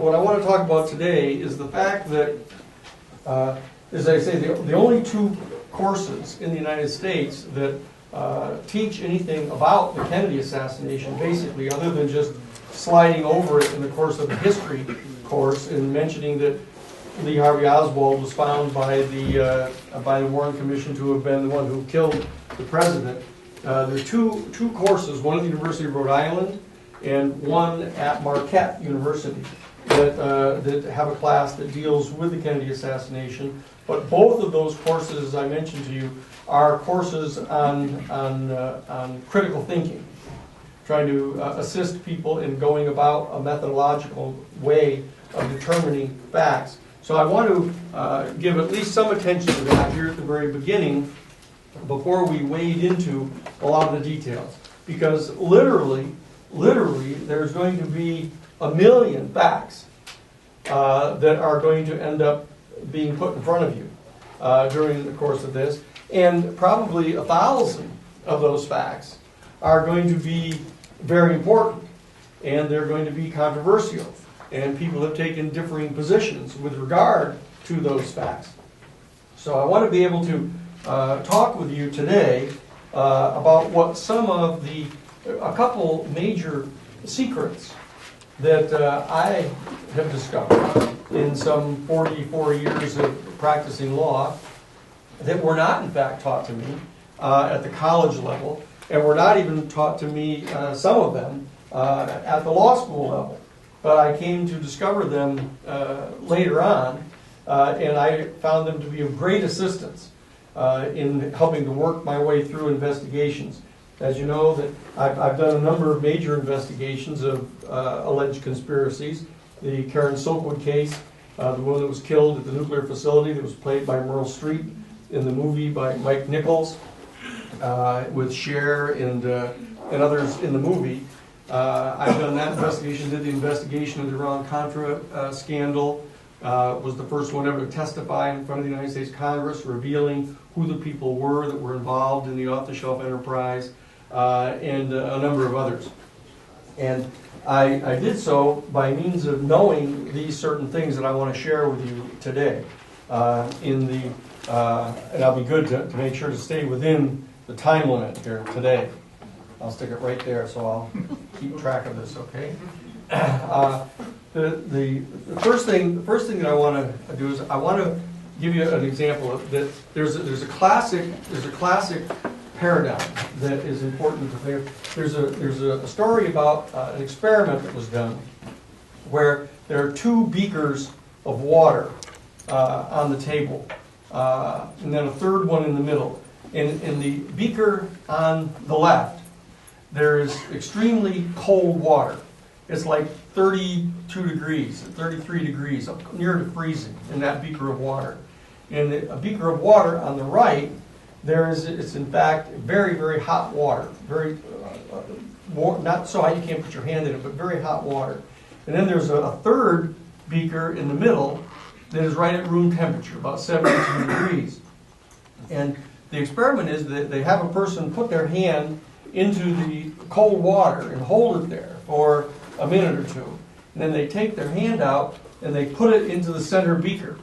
what I want to talk about today is the fact that, as I say, the only two courses in the United States that teach anything about the Kennedy assassination, basically, other than just sliding over it in the course of the history course and mentioning that Lee Harvey Oswald was found by the Warren Commission to have been the one who killed the president. There are two courses, one at the University of Rhode Island and one at Marquette University, that have a class that deals with the Kennedy assassination. But both of those courses, as I mentioned to you, are courses on critical thinking, trying to assist people in going about a methodological way of determining facts. So I want to give at least some attention to that here at the very beginning before we wade into a lot of the details. Because literally, there's going to be 1 million facts that are going to end up being put in front of you during the course of this. And probably 1,000 of those facts are going to be very important. And they're going to be controversial. And people have taken differing positions with regard to those facts. So I want to be able to talk with you today about what some of a couple major secrets that I have discovered in some 44 years of practicing law that were not in fact taught to me at the college level, and were not even taught to me, some of them, at the law school level. But I came to discover them later on, and I found them to be of great assistance in helping to work my way through investigations. As you know, that I've done a number of major investigations of alleged conspiracies. The Karen Silkwood case, the woman that was killed at the nuclear facility that was played by Meryl Streep in the movie by Mike Nichols, with Cher and others in the movie. I've done that investigation, did the investigation of the Iran-Contra scandal, was the first one ever to testify in front of the United States Congress, revealing who the people were that were involved in the off-the-shelf enterprise, and a number of others. And I did so by means of knowing these certain things that I want to share with you today. And I'll be good to make sure to stay within the time limit here today. I'll stick it right there, so I'll keep track of this, okay? The first thing that I want to do is I want to give you an example of that. There's a classic paradigm that is important to think. There's a story about an experiment that was done where there are two beakers of water on the table, and then a third one in the middle. In the beaker on the left, there is extremely cold water. It's like 32 degrees, 33 degrees, up near to freezing in that beaker of water. In a beaker of water on the right, it's in fact very, very hot water. Very, not so hot you can't put your hand in it, but very hot water. And then there's a third beaker in the middle that is right at room temperature, about 72 degrees. And the experiment is that they have a person put their hand into the cold water and hold it there for a minute or two. And then they take their hand out and they put it into the center beaker.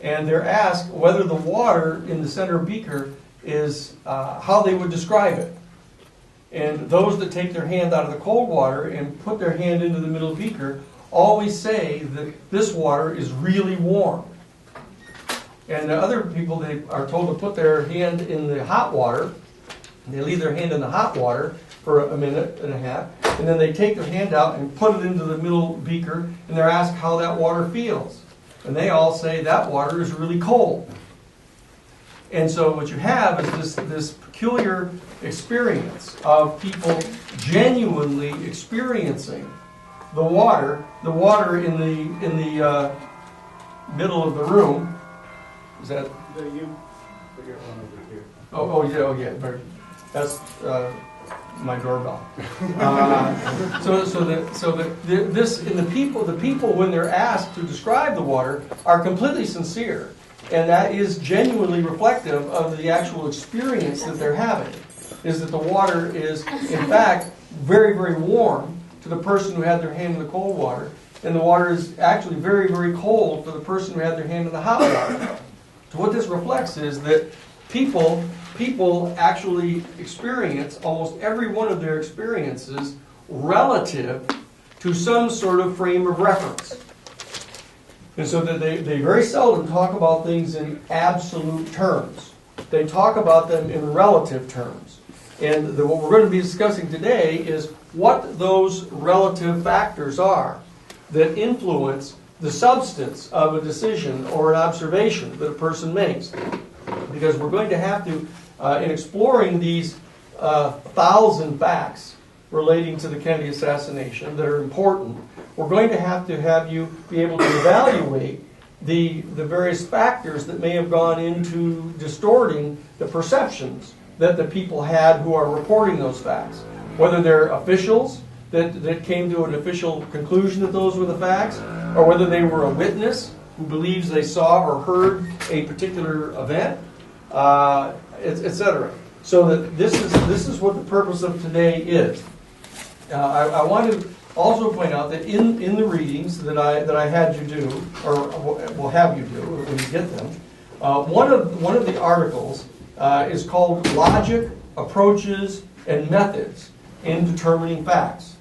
And they're asked whether the water in the center beaker is how they would describe it. And those that take their hand out of the cold water and put their hand into the middle beaker always say that this water is really warm. And the other people, they are told to put their hand in the hot water. They leave their hand in the hot water for a minute and a half, and then they take their hand out and put it into the middle beaker, and they're asked how that water feels. And they all say that water is really cold. And so what you have is this peculiar experience of people genuinely experiencing the water in the middle of the room. Is that? You put your one over here. Oh yeah. That's my doorbell. The people when they're asked to describe the water are completely sincere, and that is genuinely reflective of the actual experience that they're having. Is that the water is in fact very, very warm to the person who had their hand in the cold water, and the water is actually very, very cold for the person who had their hand in the hot water. So what this reflects is that people actually experience almost every one of their experiences relative to some sort of frame of reference. And so that they very seldom talk about things in absolute terms. They talk about them in relative terms. And what we're going to be discussing today is what those relative factors are that influence the substance of a decision or an observation that a person makes. Because we're going to have to, in exploring these 1,000 facts relating to the Kennedy assassination that are important, we're going to have you be able to evaluate the various factors that may have gone into distorting the perceptions that the people had who are reporting those facts. Whether they're officials that came to an official conclusion that those were the facts, or whether they were a witness who believes they saw or heard a particular event, etc. So that this is what the purpose of today is. I want to also point out that in the readings that I had you do, or will have you do when you get them, one of the articles is called "Logic, Approaches, and Methods in Determining Facts."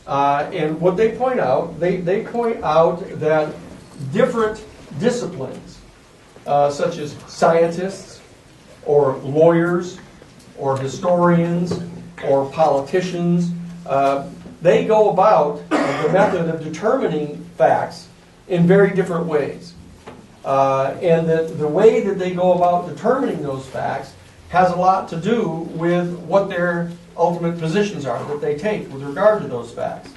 And what they point out, they point out that different disciplines, such as scientists, or lawyers, or historians, or politicians, they go about the method of determining facts in very different ways. And that the way that they go about determining those facts has a lot to do with what their ultimate positions are that they take with regard to those facts.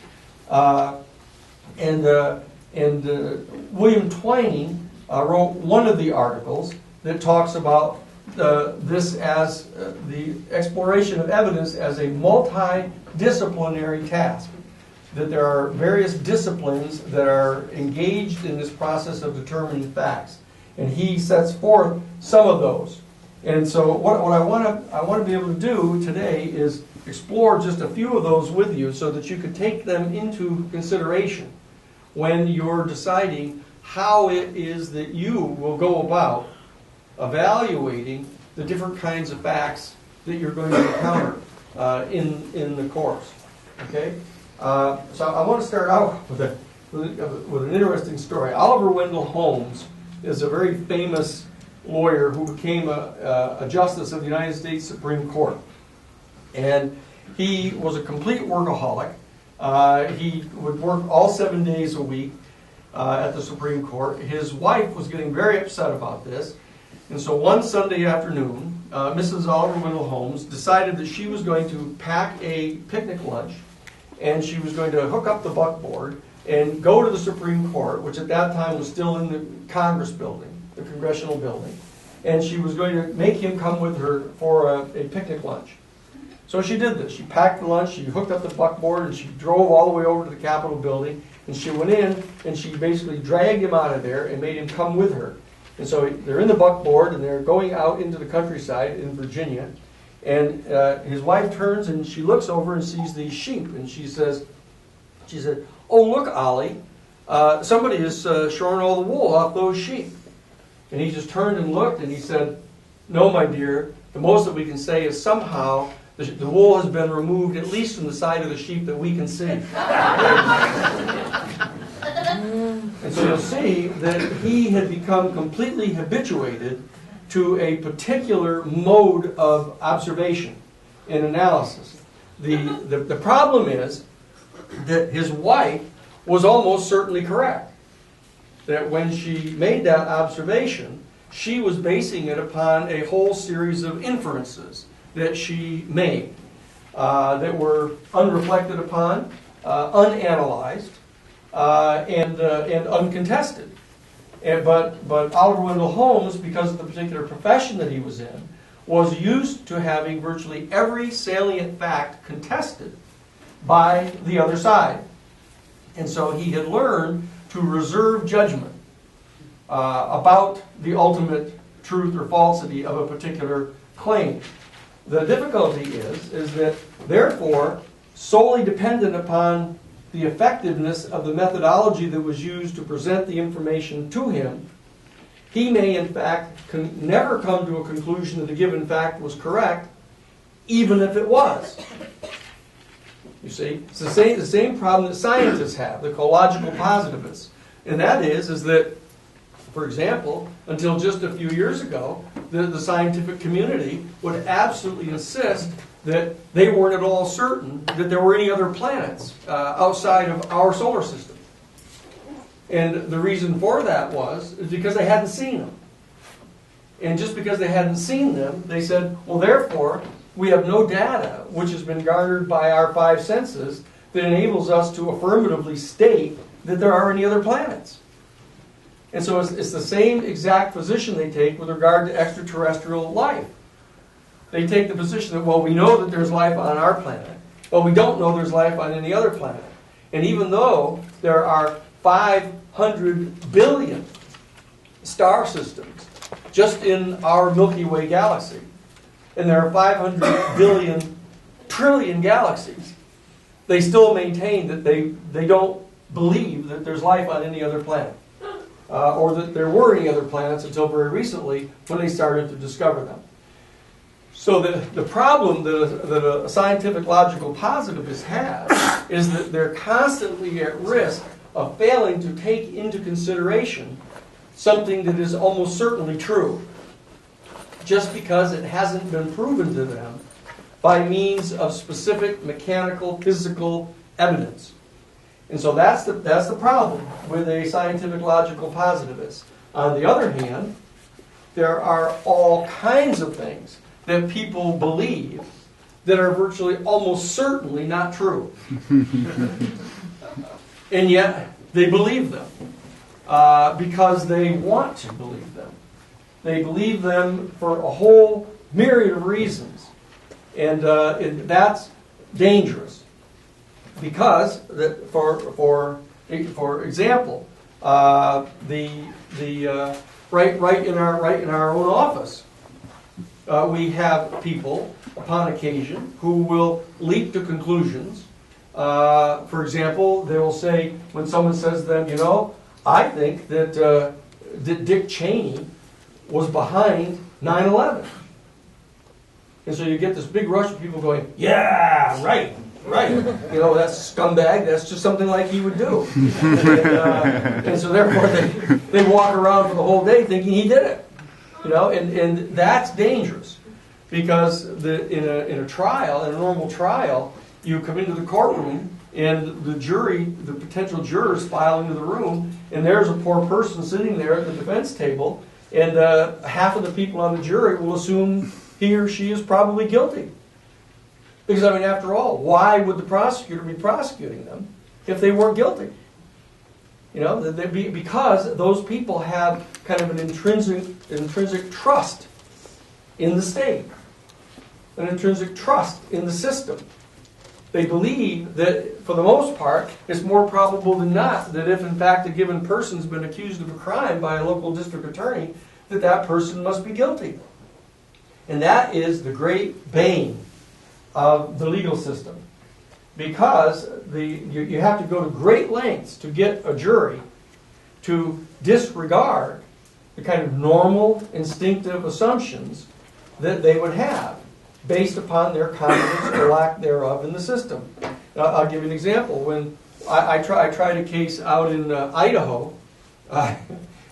And William Twining wrote one of the articles that talks about this as the exploration of evidence as a multidisciplinary task. That there are various disciplines that are engaged in this process of determining facts. And he sets forth some of those. And so what I want to be able to do today is explore just a few of those with you so that you could take them into consideration when you're deciding how it is that you will go about evaluating the different kinds of facts that you're going to encounter in the course. Okay? So I want to start out with an interesting story. Oliver Wendell Holmes is a very famous lawyer who became a justice of the United States Supreme Court. And he was a complete workaholic. He would work all 7 days a week at the Supreme Court. His wife was getting very upset about this. And so one Sunday afternoon, Mrs. Oliver Wendell Holmes decided that she was going to pack a picnic lunch, and she was going to hook up the buckboard and go to the Supreme Court, which at that time was still in the Congress building, the Congressional building. And she was going to make him come with her for a picnic lunch. So she did this. She packed the lunch, she hooked up the buckboard, and she drove all the way over to the Capitol building. And she went in, and she basically dragged him out of there and made him come with her. And so they're in the buckboard, and they're going out into the countryside in Virginia. And his wife turns, and she looks over and sees these sheep. And she said, "Oh, look, Ollie, somebody has shorn all the wool off those sheep." And he just turned and looked, and he said, "No, my dear, the most that we can say is somehow the wool has been removed, at least from the side of the sheep that we can see." And so you'll see that he had become completely habituated to a particular mode of observation and analysis. The problem is that his wife was almost certainly correct. That when she made that observation, she was basing it upon a whole series of inferences that she made that were unreflected upon, unanalyzed, and uncontested. But Oliver Wendell Holmes, because of the particular profession that he was in, was used to having virtually every salient fact contested by the other side. And so he had learned to reserve judgment about the ultimate truth or falsity of a particular claim. The difficulty is that, therefore, solely dependent upon the effectiveness of the methodology that was used to present the information to him, he may in fact never come to a conclusion that a given fact was correct, even if it was. You see, it's the same problem that scientists have, the ecological positivists. And that is that, for example, until just a few years ago, the scientific community would absolutely insist that they weren't at all certain that there were any other planets outside of our solar system. And the reason for that is because they hadn't seen them. And just because they hadn't seen them, they said, well, therefore, we have no data which has been garnered by our five senses that enables us to affirmatively state that there are any other planets. And so it's the same exact position they take with regard to extraterrestrial life. They take the position that, well, we know that there's life on our planet, but we don't know there's life on any other planet. And even though there are 500 billion star systems just in our Milky Way galaxy, and there are 500 billion trillion galaxies, they still maintain that they don't believe that there's life on any other planet. Or that there were any other planets until very recently when they started to discover them. So the problem that a scientific logical positivist has is that they're constantly at risk of failing to take into consideration something that is almost certainly true, just because it hasn't been proven to them by means of specific mechanical, physical evidence. And so that's the problem with a scientific logical positivist. On the other hand, there are all kinds of things that people believe that are virtually almost certainly not true. And yet they believe them because they want to believe them. They believe them for a whole myriad of reasons. And that's dangerous. Because, for example, right in our own office, we have people upon occasion who will leap to conclusions. For example, they will say, when someone says to them, I think that Dick Cheney was behind 9/11. And so you get this big rush of people going, yeah, right. Right. That's a scumbag. That's just something like he would do. And so therefore they walk around for the whole day thinking he did it. And that's dangerous. Because in a trial, in a normal trial, you come into the courtroom and the jury, the potential jurors file into the room, and there's a poor person sitting there at the defense table, and half of the people on the jury will assume he or she is probably guilty. Because, after all, why would the prosecutor be prosecuting them if they weren't guilty? Because those people have kind of an intrinsic trust in the state, an intrinsic trust in the system. They believe that, for the most part, it's more probable than not that if, in fact, a given person's been accused of a crime by a local district attorney, that person must be guilty. And that is the great bane of the legal system, because you have to go to great lengths to get a jury to disregard the kind of normal, instinctive assumptions that they would have based upon their confidence or lack thereof in the system. I'll give you an example. When I tried a case out in Idaho,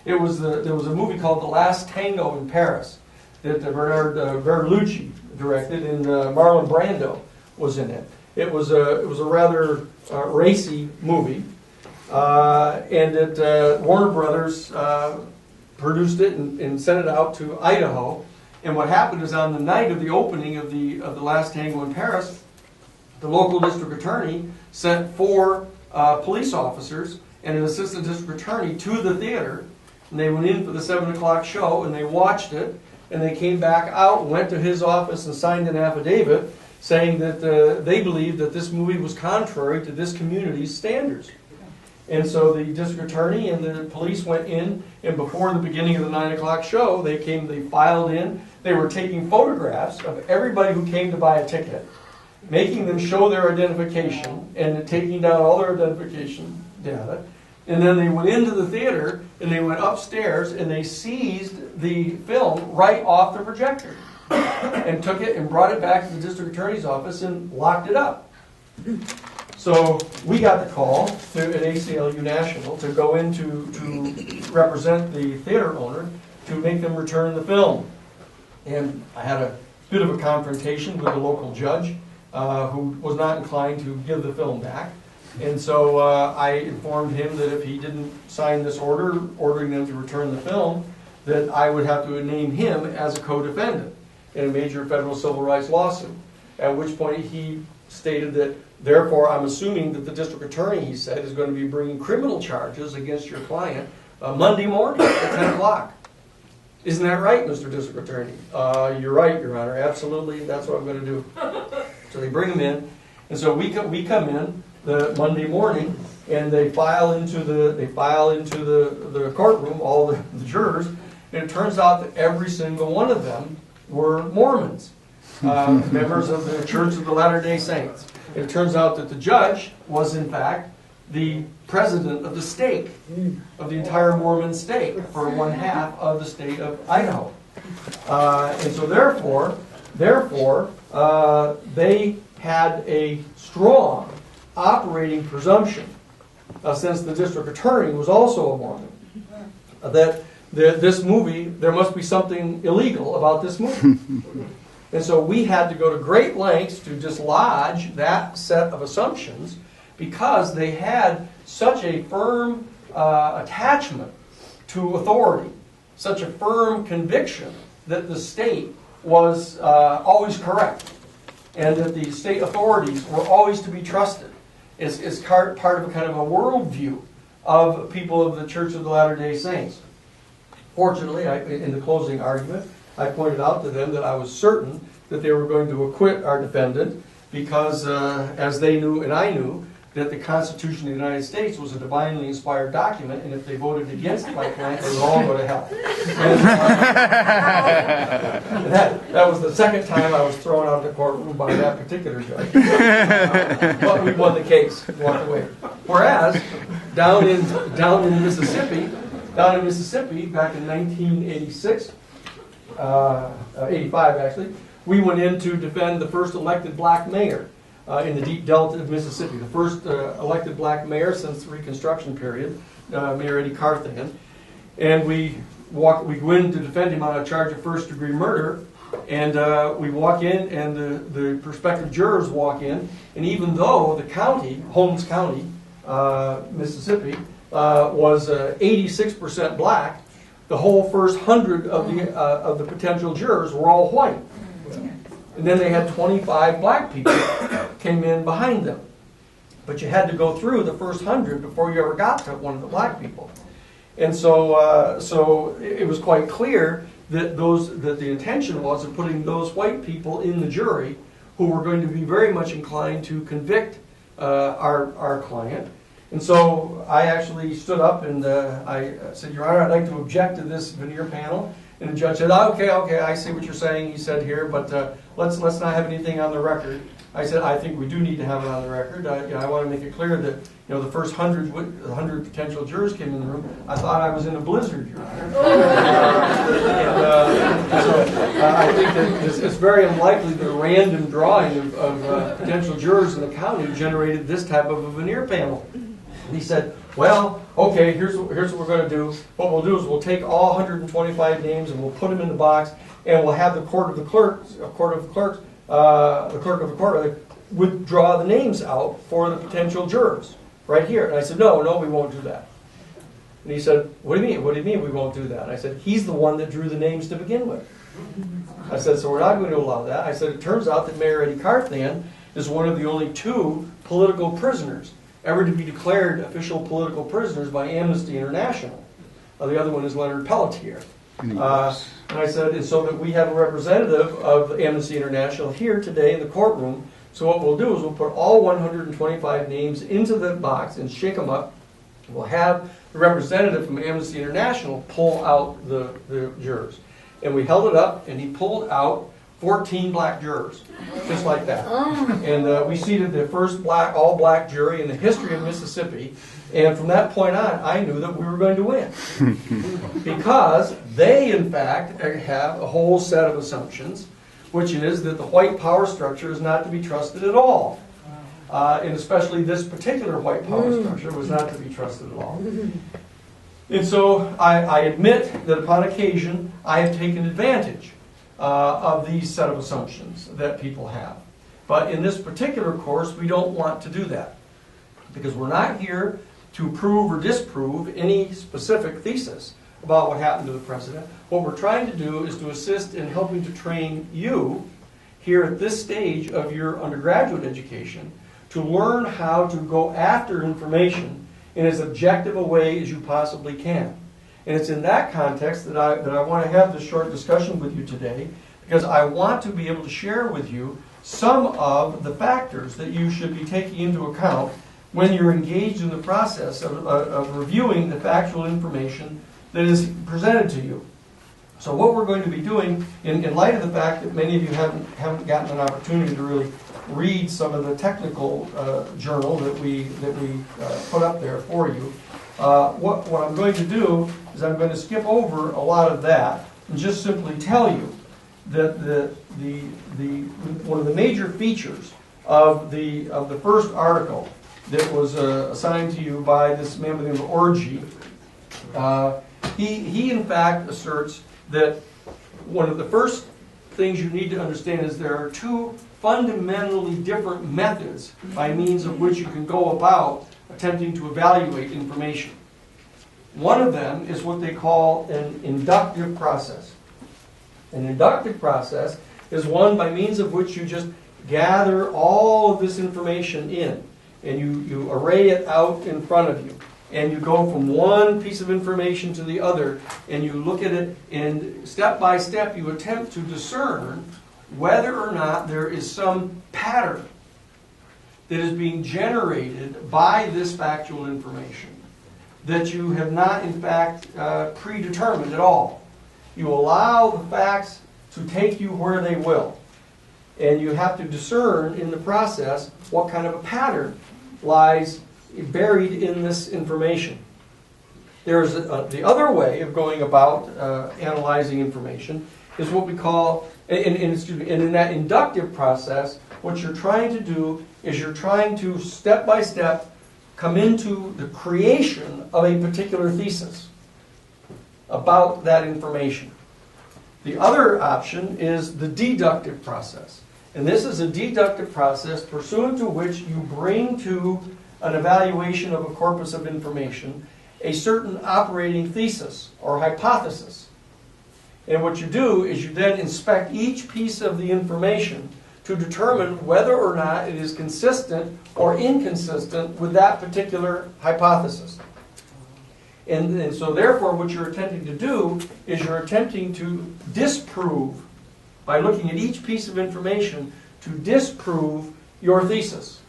there was a movie called The Last Tango in Paris that Bernard Bertolucci directed, and Marlon Brando was in it. It was a rather racy movie, and Warner Brothers produced it and sent it out to Idaho. And what happened is, on the night of the opening of the Last Tango in Paris, the local district attorney sent 4 police officers and an assistant district attorney to the theater, and they went in for the 7 o'clock show, and they watched it. And they came back out and went to his office and signed an affidavit saying that they believed that this movie was contrary to this community's standards. And so the district attorney and the police went in, and before the beginning of the 9 o'clock show, they filed in. They were taking photographs of everybody who came to buy a ticket. making them show their identification and taking down all their identification data. And then they went into the theater and they went upstairs and they seized the film right off the projector and took it and brought it back to the district attorney's office and locked it up. So we got the call to an ACLU National to go in to represent the theater owner to make them return the film. And I had a bit of a confrontation with the local judge who was not inclined to give the film back. And so I informed him that if he didn't sign this order ordering them to return the film, that I would have to name him as a co-defendant in a major federal civil rights lawsuit. At which point he stated that, therefore, I'm assuming that the district attorney, he said, is going to be bringing criminal charges against your client Monday morning at 10 o'clock. Isn't that right, Mr. District Attorney? You're right, Your Honor. Absolutely, that's what I'm going to do. So they bring him in, and so we come in the Monday morning, and they file into the courtroom, all the jurors, and it turns out that every single one of them were Mormons, members of the Church of the Latter-day Saints. It turns out that the judge was, in fact, the president of the state, of the entire Mormon state, for one half of the state of Idaho. And so therefore, they had a strong operating presumption, since the district attorney was also a Mormon, that this movie, there must be something illegal about this movie. And so we had to go to great lengths to dislodge that set of assumptions because they had such a firm attachment to authority, such a firm conviction that the state was always correct and that the state authorities were always to be trusted. It's part of a kind of a worldview of people of the Church of the Latter-day Saints. Fortunately, in the closing argument, I pointed out to them that I was certain that they were going to acquit our defendant because, as they knew and I knew, that the Constitution of the United States was a divinely inspired document, and if they voted against my client, they would all go to hell. And, that was the second time I was thrown out of the courtroom by that particular judge. But we won the case, walked away. Whereas, down in Mississippi, back in 1986, 85 actually, we went in to defend the first elected black mayor in the deep delta of Mississippi, the first elected black mayor since the Reconstruction period, Mayor Eddie Carthan. And we go in to defend him on a charge of first-degree murder, and we walk in, and the prospective jurors walk in, and even though the county, Holmes County, Mississippi, was 86% black, the whole first 100 of the potential jurors were all white. And then they had 25 black people came in behind them. But you had to go through the first 100 before you ever got to one of the black people. And so it was quite clear that the intention was of putting those white people in the jury who were going to be very much inclined to convict our client. And so I actually stood up and I said, Your Honor, I'd like to object to this veneer panel. And the judge said, okay, I see what you're saying, he said here, but let's not have anything on the record. I said, I think we do need to have it on the record. I want to make it clear that the first 100 potential jurors came in the room. I thought I was in a blizzard, Your Honor. I think that it's very unlikely that a random drawing of potential jurors in the county generated this type of a veneer panel. And he said, well, okay, here's what we're going to do. What we'll do is we'll take all 125 names and we'll put them in the box, and we'll have the clerk of the court withdraw the names out for the potential jurors right here. And I said, no, we won't do that. And he said, what do you mean? What do you mean we won't do that? And I said, he's the one that drew the names to begin with. I said, so we're not going to allow that. I said, it turns out that Mayor Eddie Carthan is one of the only 2 political prisoners ever to be declared official political prisoners by Amnesty International. The other one is Leonard Pelletier. And I said, and so that we have a representative of Amnesty International here today in the courtroom. So what we'll do is we'll put all 125 names into the box and shake them up. We'll have the representative from Amnesty International pull out the jurors. And we held it up, and he pulled out 14 black jurors, just like that. And we seated the first all black jury in the history of Mississippi. And from that point on, I knew that we were going to win. Because they, in fact, have a whole set of assumptions, which is that the white power structure is not to be trusted at all. And especially this particular white power structure was not to be trusted at all. And so I admit that upon occasion, I have taken advantage of these set of assumptions that people have. But in this particular course, we don't want to do that. Because we're not here to prove or disprove any specific thesis about what happened to the president. What we're trying to do is to assist in helping to train you here at this stage of your undergraduate education to learn how to go after information in as objective a way as you possibly can. And it's in that context that I want to have this short discussion with you today, because I want to be able to share with you some of the factors that you should be taking into account when you're engaged in the process of reviewing the factual information that is presented to you. So what we're going to be doing, in light of the fact that many of you haven't gotten an opportunity to really read some of the technical journal that we put up there for you, what I'm going to do is I'm going to skip over a lot of that and just simply tell you that one of the major features of the first article that was assigned to you by this man by the name of Orgy, he in fact asserts that one of the first things you need to understand is there are two fundamentally different methods by means of which you can go about attempting to evaluate information. One of them is what they call an inductive process. An inductive process is one by means of which you just gather all of this information in, and you array it out in front of you. And you go from one piece of information to the other, and you look at it, and step by step you attempt to discern whether or not there is some pattern that is being generated by this factual information that you have not, in fact, predetermined at all. You allow the facts to take you where they will. And you have to discern in the process what kind of a pattern lies buried in this information. There's the other way of going about analyzing information is what we call, and in that inductive process, what you're trying to do is you're trying to step by step come into the creation of a particular thesis about that information. The other option is the deductive process. And this is a deductive process pursuant to which you bring to an evaluation of a corpus of information a certain operating thesis or hypothesis. And what you do is you then inspect each piece of the information to determine whether or not it is consistent or inconsistent with that particular hypothesis. And so therefore what you're attempting to do is you're attempting to disprove, by looking at each piece of information, to disprove your thesis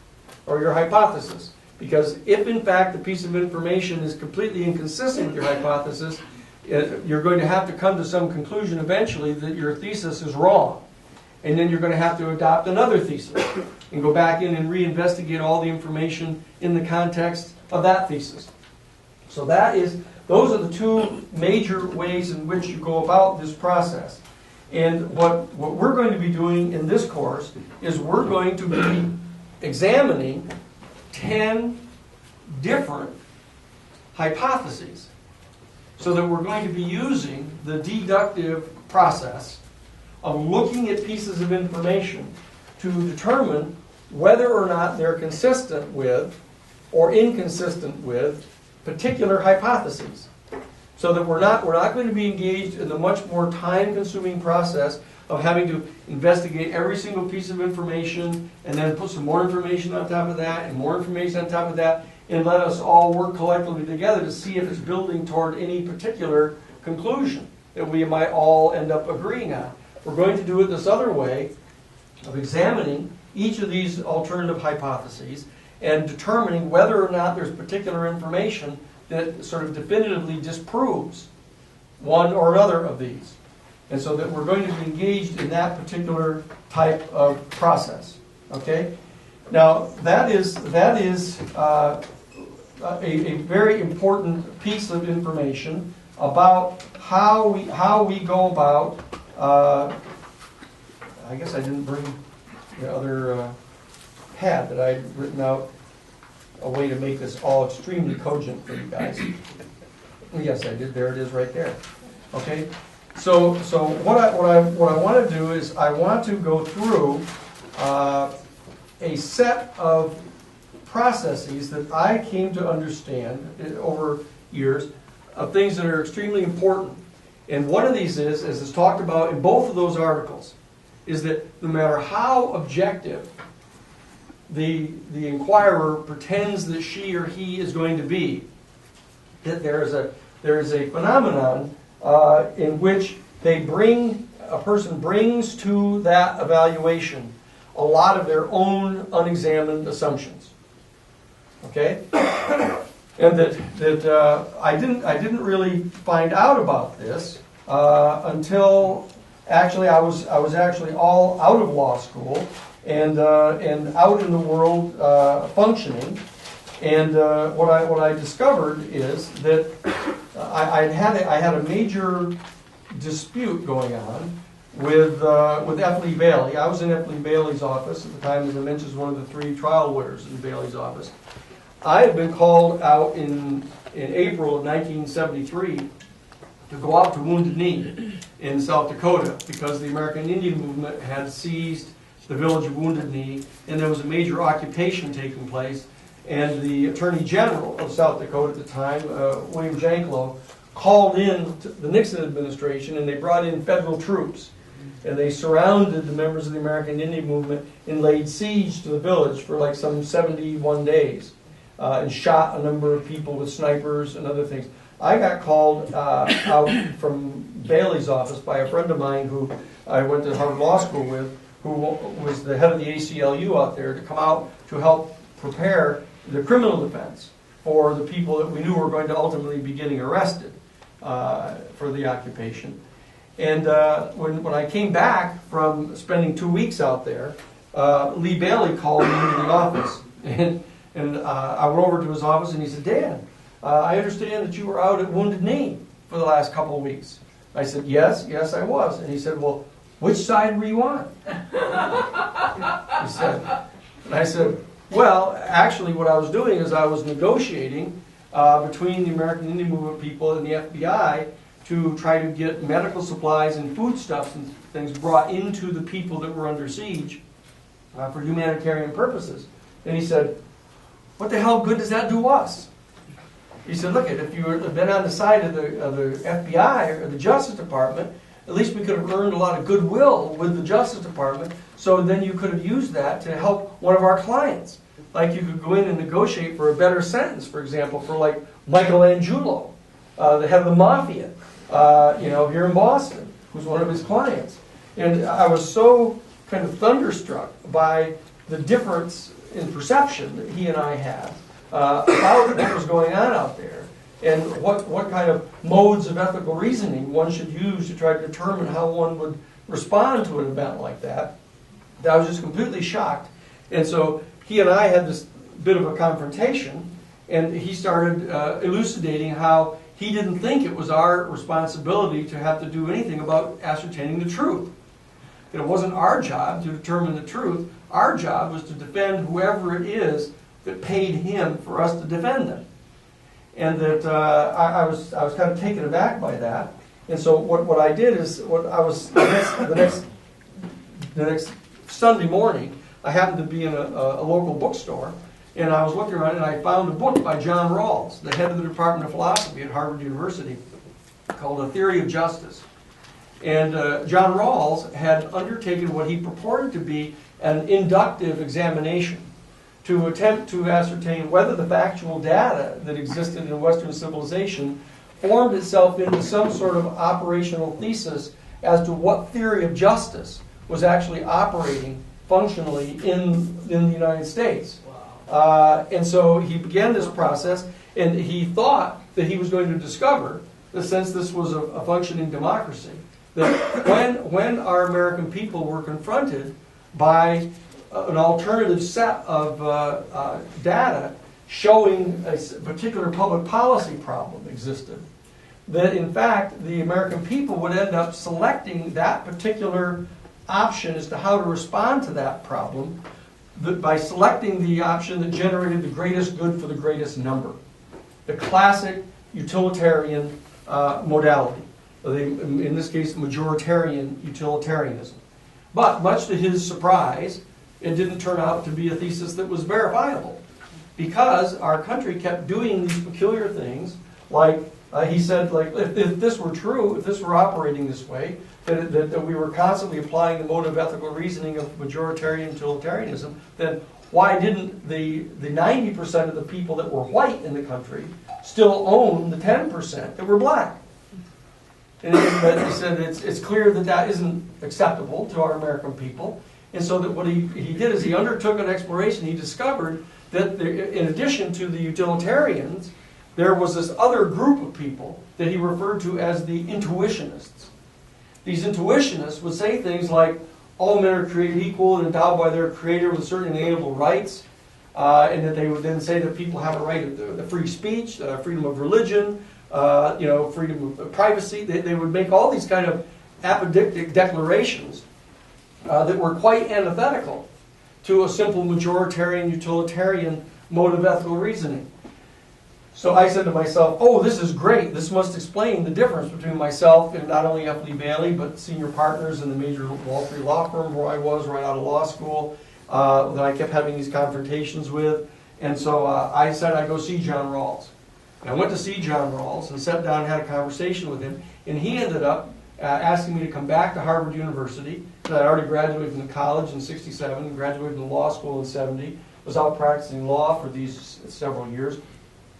or your hypothesis. Because if in fact the piece of information is completely inconsistent with your hypothesis, you're going to have to come to some conclusion eventually that your thesis is wrong. And then you're going to have to adopt another thesis and go back in and reinvestigate all the information in the context of that thesis. So those are the two major ways in which you go about this process. And what we're going to be doing in this course is we're going to be examining 10 different hypotheses. So that we're going to be using the deductive process of looking at pieces of information to determine whether or not they're consistent with or inconsistent with particular hypotheses. So that we're not going to be engaged in the much more time-consuming process of having to investigate every single piece of information and then put some more information on top of that and more information on top of that and let us all work collectively together to see if it's building toward any particular conclusion that we might all end up agreeing on. We're going to do it this other way of examining each of these alternative hypotheses and determining whether or not there's particular information that sort of definitively disproves one or another of these. And so that we're going to be engaged in that particular type of process. Okay? Now, that is a very important piece of information about how we go about. I guess I didn't bring the other pad that I'd written out a way to make this all extremely cogent for you guys. Yes, I did. There it is, right there. Okay. So what I want to do is I want to go through a set of processes that I came to understand over years of things that are extremely important. And one of these is, as is talked about in both of those articles, is that no matter how objective the inquirer pretends that she or he is going to be, that there is a phenomenon in which a person brings to that evaluation a lot of their own unexamined assumptions. Okay, and that I didn't really find out about this until actually I was actually all out of law school and out in the world functioning. And what I discovered is that I had a major dispute going on with F. Lee Bailey. I was in F. Lee Bailey's office at the time, as I mentioned, as one of the 3 trial lawyers in Bailey's office. I had been called out in April of 1973 to go out to Wounded Knee in South Dakota because the American Indian movement had seized the village of Wounded Knee, and there was a major occupation taking place. And the Attorney General of South Dakota at the time, William Janklow, called in to the Nixon administration, and they brought in federal troops. And they surrounded the members of the American Indian movement and laid siege to the village for like some 71 days and shot a number of people with snipers and other things. I got called out from Bailey's office by a friend of mine who I went to Harvard Law School with, who was the head of the ACLU out there, to come out to help prepare the criminal defense for the people that we knew were going to ultimately be getting arrested for the occupation. And when I came back from spending 2 weeks out there, Lee Bailey called me into the office. And I went over to his office and he said, "Dan, I understand that you were out at Wounded Knee for the last couple of weeks." I said, yes, I was. And he said, "Well, which side were you on?" He said, and I said, "Well, actually what I was doing is I was negotiating between the American Indian Movement people and the FBI to try to get medical supplies and foodstuffs and things brought into the people that were under siege for humanitarian purposes." And he said, "What the hell good does that do us?" He said, "Look, if you had been on the side of the FBI or the Justice Department, at least we could have earned a lot of goodwill with the Justice Department, so then you could have used that to help one of our clients. Like you could go in and negotiate for a better sentence, for example, for like Michael Angiulo, the head of the mafia, here in Boston, who's one of his clients." And I was so kind of thunderstruck by the difference in perception that he and I had about what was going on out there, and what kind of modes of ethical reasoning one should use to try to determine how one would respond to an event like that, that I was just completely shocked. And so he and I had this bit of a confrontation, and he started elucidating how he didn't think it was our responsibility to have to do anything about ascertaining the truth. It wasn't our job to determine the truth. Our job was to defend whoever it is that paid him for us to defend them. And that I was kind of taken aback by that. And so what I did is, the next Sunday morning, I happened to be in a local bookstore, and I was looking around and I found a book by John Rawls, the head of the Department of Philosophy at Harvard University, called A Theory of Justice. And John Rawls had undertaken what he purported to be an inductive examination to attempt to ascertain whether the factual data that existed in Western civilization formed itself into some sort of operational thesis as to what theory of justice was actually operating functionally in the United States. And so he began this process, and he thought that he was going to discover that since this was a functioning democracy, that when our American people were confronted by an alternative set of data showing a particular public policy problem existed, that in fact the American people would end up selecting that particular option as to how to respond to that problem by selecting the option that generated the greatest good for the greatest number. The classic utilitarian modality. In this case, majoritarian utilitarianism. But much to his surprise, it didn't turn out to be a thesis that was verifiable, because our country kept doing these peculiar things, like he said, like if this were true, if this were operating this way, that we were constantly applying the mode of ethical reasoning of majoritarian utilitarianism, then why didn't the 90% of the people that were white in the country still own the 10% that were black? And he said it's clear that that isn't acceptable to our American people. And so that what he did is he undertook an exploration. He discovered that in addition to the utilitarians, there was this other group of people that he referred to as the intuitionists. These intuitionists would say things like, all men are created equal and endowed by their creator with certain inalienable rights, and that they would then say that people have a right to free speech, freedom of religion, freedom of privacy. They would make all these kind of apodictic declarations that were quite antithetical to a simple majoritarian utilitarian mode of ethical reasoning. So I said to myself, oh, this is great. This must explain the difference between myself and not only F. Lee Bailey, but senior partners in the major Wall Street law firm where I was right out of law school, that I kept having these confrontations with. And so I said I'd go see John Rawls. And I went to see John Rawls and sat down and had a conversation with him. And he ended up asking me to come back to Harvard University, because I'd already graduated from college in '67, graduated from law school in '70, was out practicing law for these several years.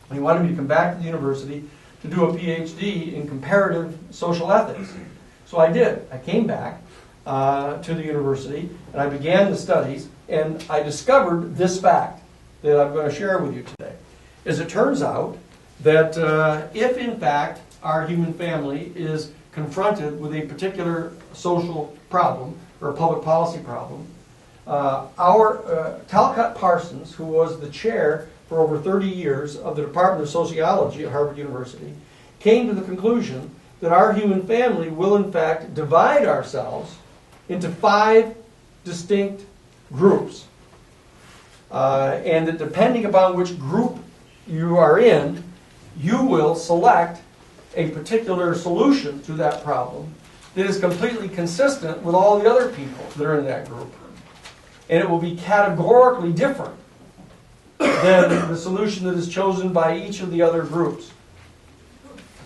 And he wanted me to come back to the university to do a PhD in comparative social ethics. So I did. I came back to the university, and I began the studies, and I discovered this fact that I'm going to share with you today. As it turns out, that if in fact our human family is confronted with a particular social problem or a public policy problem, our Talcott Parsons, who was the chair for over 30 years of the Department of Sociology at Harvard University, came to the conclusion that our human family will in fact divide ourselves into 5 distinct groups. And that depending upon which group you are in, you will select a particular solution to that problem that is completely consistent with all the other people that are in that group. And it will be categorically different than the solution that is chosen by each of the other groups.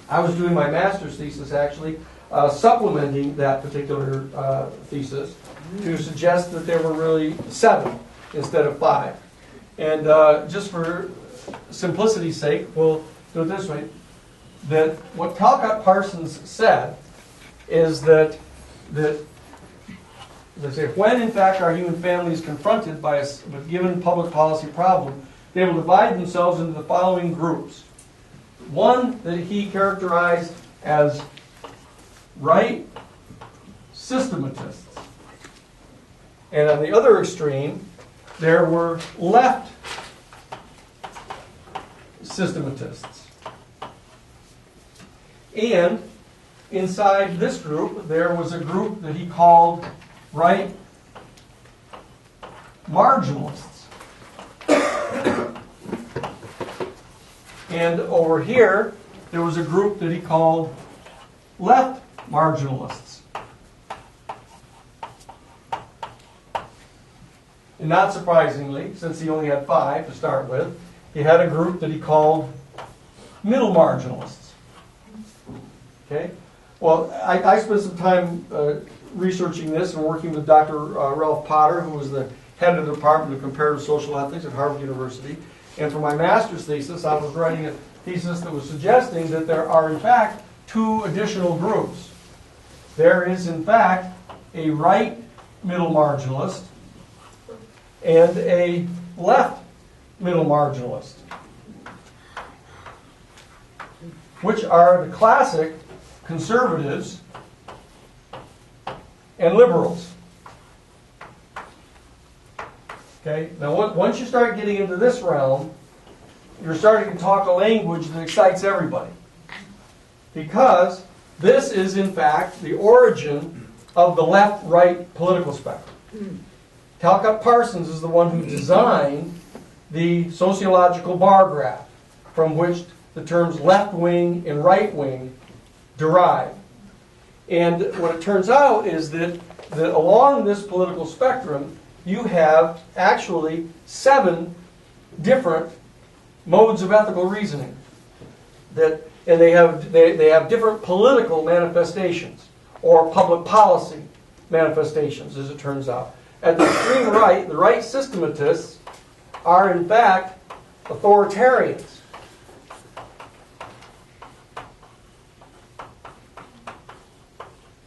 I was doing my master's thesis, actually, supplementing that particular thesis to suggest that there were really 7 instead of 5. And just for simplicity's sake, we'll do it this way. That what Talcott Parsons said is that they say, when in fact our human family is confronted by a given public policy problem, they will divide themselves into the following groups. One that he characterized as right systematists. And on the other extreme, there were left systematists. And inside this group, there was a group that he called right marginalists. And over here, there was a group that he called left marginalists. And not surprisingly, since he only had 5 to start with, he had a group that he called middle marginalists. Okay? Well, I spent some time researching this and working with Dr. Ralph Potter, who was the head of the Department of Comparative Social Ethics at Harvard University. And for my master's thesis, I was writing a thesis that was suggesting that there are, in fact, 2 additional groups. There is, in fact, a right middle marginalist and a left middle marginalist, which are the classic conservatives and liberals. Okay? Now, once you start getting into this realm, you're starting to talk a language that excites everybody. Because this is, in fact, the origin of the left-right political spectrum. Talcott Parsons is the one who designed the sociological bar graph from which the terms left-wing and right-wing derive. And what it turns out is that along this political spectrum, you have actually 7 different modes of ethical reasoning. And they have different political manifestations, or public policy manifestations, as it turns out. At the extreme right, the right systematists are in fact authoritarians.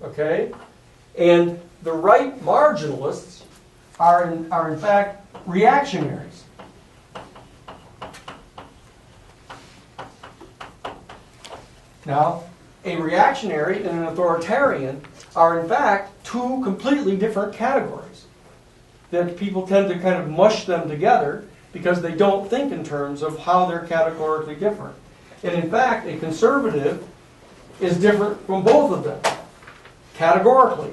Okay? And the right marginalists are in fact reactionaries. Now, a reactionary and an authoritarian are in fact 2 completely different categories. That people tend to kind of mush them together because they don't think in terms of how they're categorically different. And in fact, a conservative is different from both of them, categorically.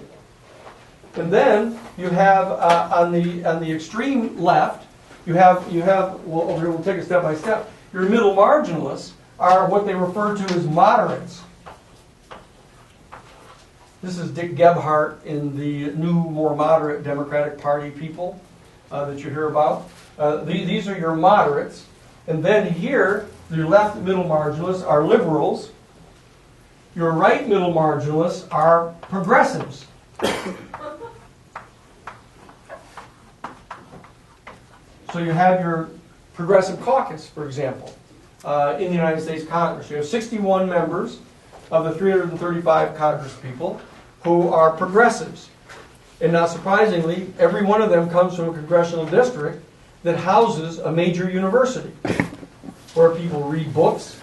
And then you have on the extreme left, you have we'll take it step by step. Your middle marginalists are what they refer to as moderates. This is Dick Gebhardt in the new, more moderate Democratic Party people that you hear about. These are your moderates. And then here, your left middle marginalists are liberals. Your right middle marginalists are progressives. So you have your Progressive Caucus, for example, in the United States Congress. You have 61 members of the 335 Congress people who are progressives. And not surprisingly, every one of them comes from a congressional district that houses a major university, where people read books,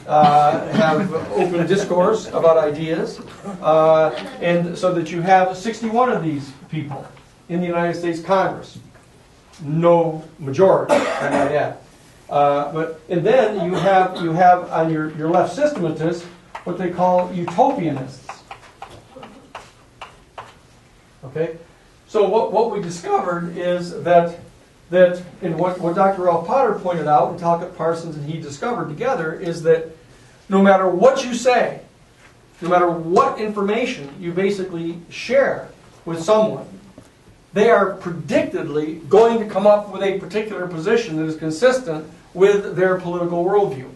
have open discourse about ideas, and so that you have 61 of these people in the United States Congress. No majority, I might add. And then you have on your left systematists what they call utopianists. Okay, so what we discovered is that and what Dr. Ralph Potter pointed out, and Talcott Parsons and he discovered together, is that no matter what you say, no matter what information you basically share with someone, they are predictably going to come up with a particular position that is consistent with their political worldview.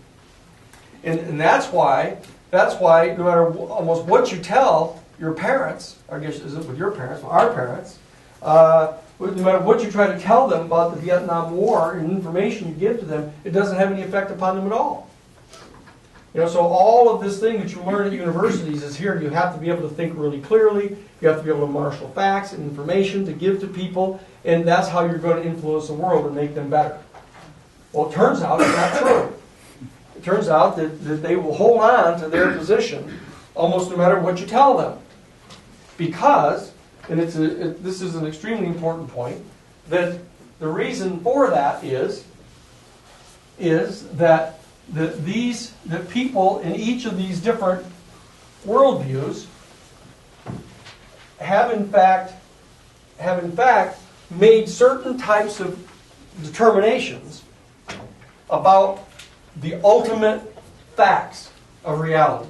And that's why no matter almost what you tell your parents, I guess isn't with your parents, but our parents, no matter what you try to tell them about the Vietnam War and information you give to them, it doesn't have any effect upon them at all. So all of this thing that you learn at universities is here. You have to be able to think really clearly. You have to be able to marshal facts and information to give to people, and that's how you're going to influence the world and make them better. Well, it turns out it's not true. It turns out that they will hold on to their position almost no matter what you tell them. Because, and this is an extremely important point, that the reason for that is that people in each of these different worldviews have in fact made certain types of determinations about the ultimate facts of reality.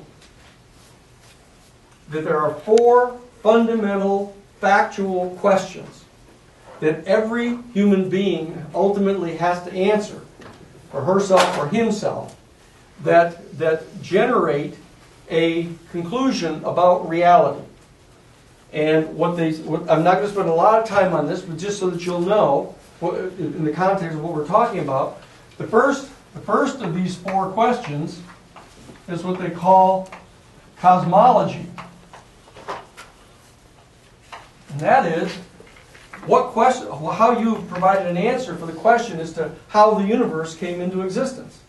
That there are 4 fundamental factual questions that every human being ultimately has to answer for herself or himself that generate a conclusion about reality. And I'm not going to spend a lot of time on this, but just so that you'll know, in the context of what we're talking about, the first of these 4 questions is what they call cosmology. And that is, how you provided an answer for the question as to how the universe came into existence.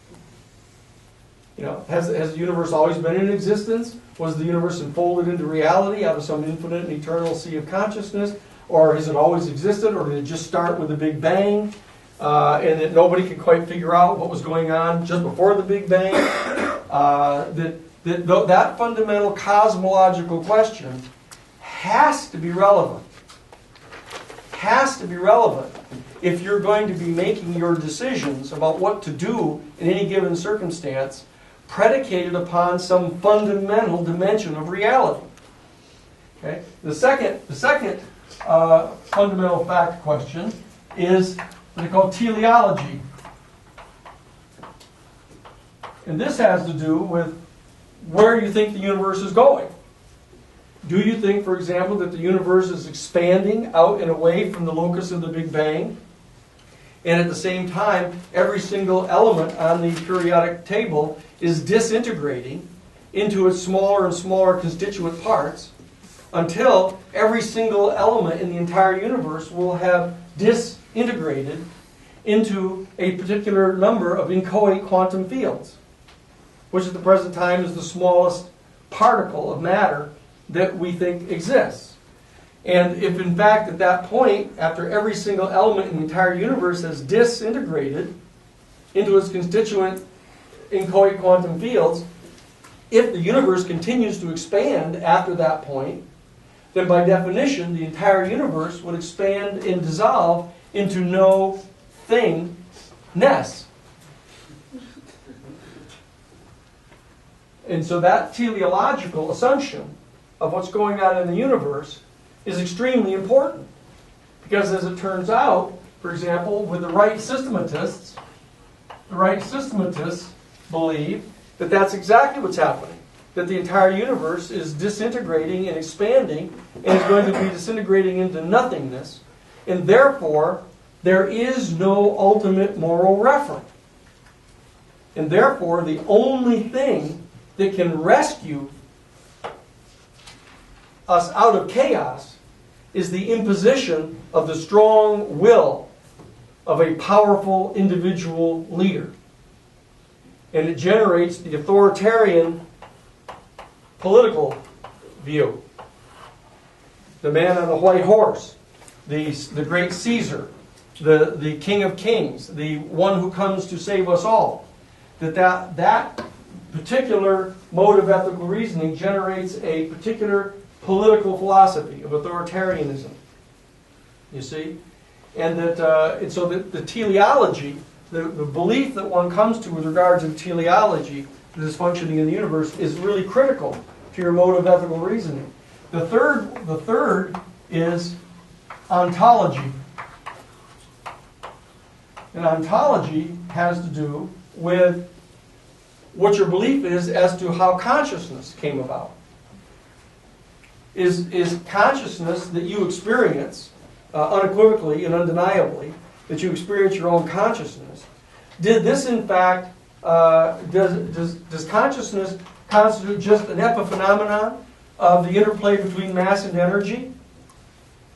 Has the universe always been in existence? Was the universe enfolded into reality out of some infinite and eternal sea of consciousness? Or has it always existed? Or did it just start with the Big Bang? And that nobody could quite figure out what was going on just before the Big Bang? That fundamental cosmological question has to be relevant. Has to be relevant if you're going to be making your decisions about what to do in any given circumstance predicated upon some fundamental dimension of reality. Okay? The second fundamental fact question is what they call teleology. And this has to do with where you think the universe is going. Do you think, for example, that the universe is expanding out and away from the locus of the Big Bang? And at the same time, every single element on the periodic table is disintegrating into its smaller and smaller constituent parts until every single element in the entire universe will have disintegrated into a particular number of inchoate quantum fields, which at the present time is the smallest particle of matter that we think exists. And if in fact at that point, after every single element in the entire universe has disintegrated into its constituent inchoate quantum fields, if the universe continues to expand after that point, then by definition the entire universe would expand and dissolve into no thingness. And so that teleological assumption of what's going on in the universe is extremely important. Because as it turns out, for example, with the right systematists believe that that's exactly what's happening. That the entire universe is disintegrating and expanding and is going to be disintegrating into nothingness. And therefore, there is no ultimate moral referent. And therefore, the only thing that can rescue us out of chaos is the imposition of the strong will of a powerful individual leader. And it generates the authoritarian political view. The man on the white horse, the great Caesar, the King of Kings, the one who comes to save us all. That particular mode of ethical reasoning generates a particular political philosophy of authoritarianism. You see? And so the teleology, the belief that one comes to with regard to teleology, this functioning in the universe, is really critical to your mode of ethical reasoning. The third is ontology. And ontology has to do with what your belief is as to how consciousness came about. Is consciousness that you experience unequivocally and undeniably, that you experience your own consciousness, did this in fact, does consciousness constitute just an epiphenomenon of the interplay between mass and energy?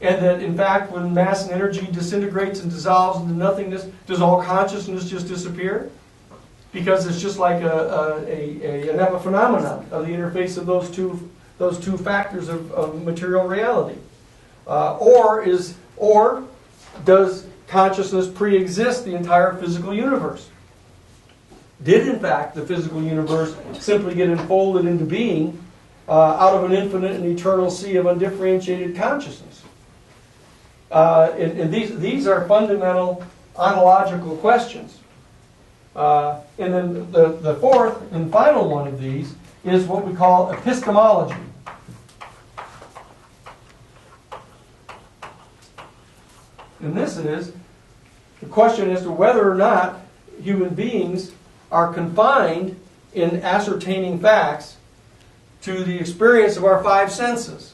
And that in fact when mass and energy disintegrates and dissolves into nothingness, does all consciousness just disappear? Because it's just like an epiphenomenon of the interface of those two factors of material reality. Or does consciousness pre-exist the entire physical universe? Did in fact the physical universe simply get enfolded into being out of an infinite and eternal sea of undifferentiated consciousness? And these are fundamental ontological questions. And then the fourth and final one of these is what we call epistemology. And this is the question as to whether or not human beings are confined in ascertaining facts to the experience of our five senses.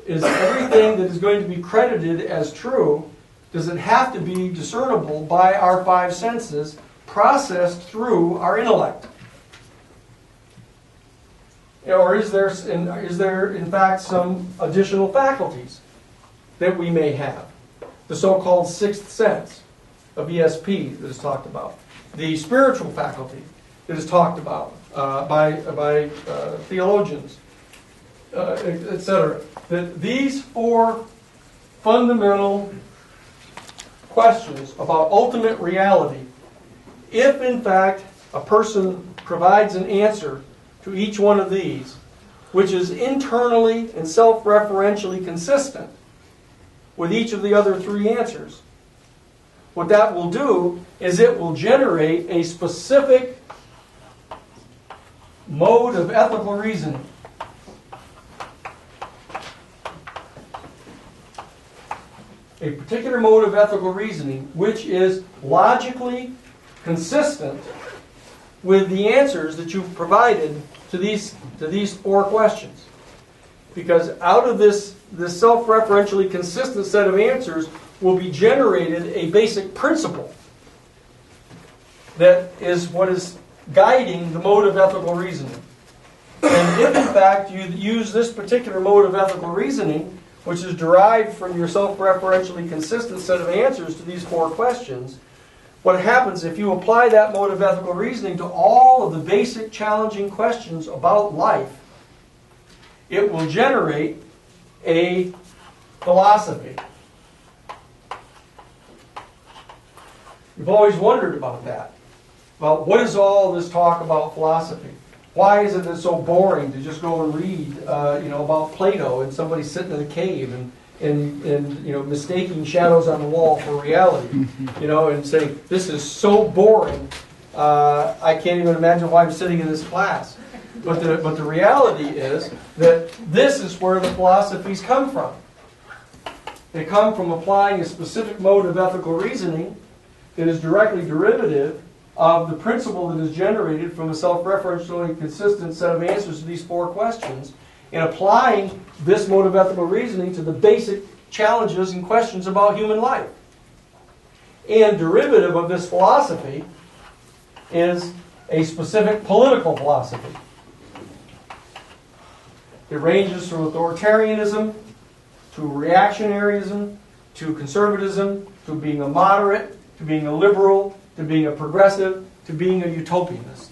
Is everything that is going to be credited as true, does it have to be discernible by our five senses, processed through our intellect? Or is there in fact some additional faculties that we may have? The so-called sixth sense of ESP that is talked about. The spiritual faculty, that is talked about by theologians, etc. That these four fundamental questions about ultimate reality, if in fact a person provides an answer to each one of these, which is internally and self-referentially consistent with each of the other three answers, what that will do is it will generate a specific mode of ethical reasoning. A particular mode of ethical reasoning which is logically consistent with the answers that you've provided to these four questions. Because out of this self-referentially consistent set of answers will be generated a basic principle that is what is guiding the mode of ethical reasoning. And if in fact you use this particular mode of ethical reasoning, which is derived from your self-referentially consistent set of answers to these four questions, what happens if you apply that mode of ethical reasoning to all of the basic challenging questions about life, it will generate a philosophy. You've always wondered about that. Well, what is all this talk about philosophy? Why is it so boring to just go and read, about Plato and somebody sitting in a cave and mistaking shadows on the wall for reality, and saying this is so boring. I can't even imagine why I'm sitting in this class. But the reality is that this is where the philosophies come from. They come from applying a specific mode of ethical reasoning that is directly derivative of the principle that is generated from a self-referentially consistent set of answers to these four questions, and applying this mode of ethical reasoning to the basic challenges and questions about human life. And derivative of this philosophy is a specific political philosophy. It ranges from authoritarianism to reactionaryism to conservatism to being a moderate to being a liberal to being a progressive to being a utopianist.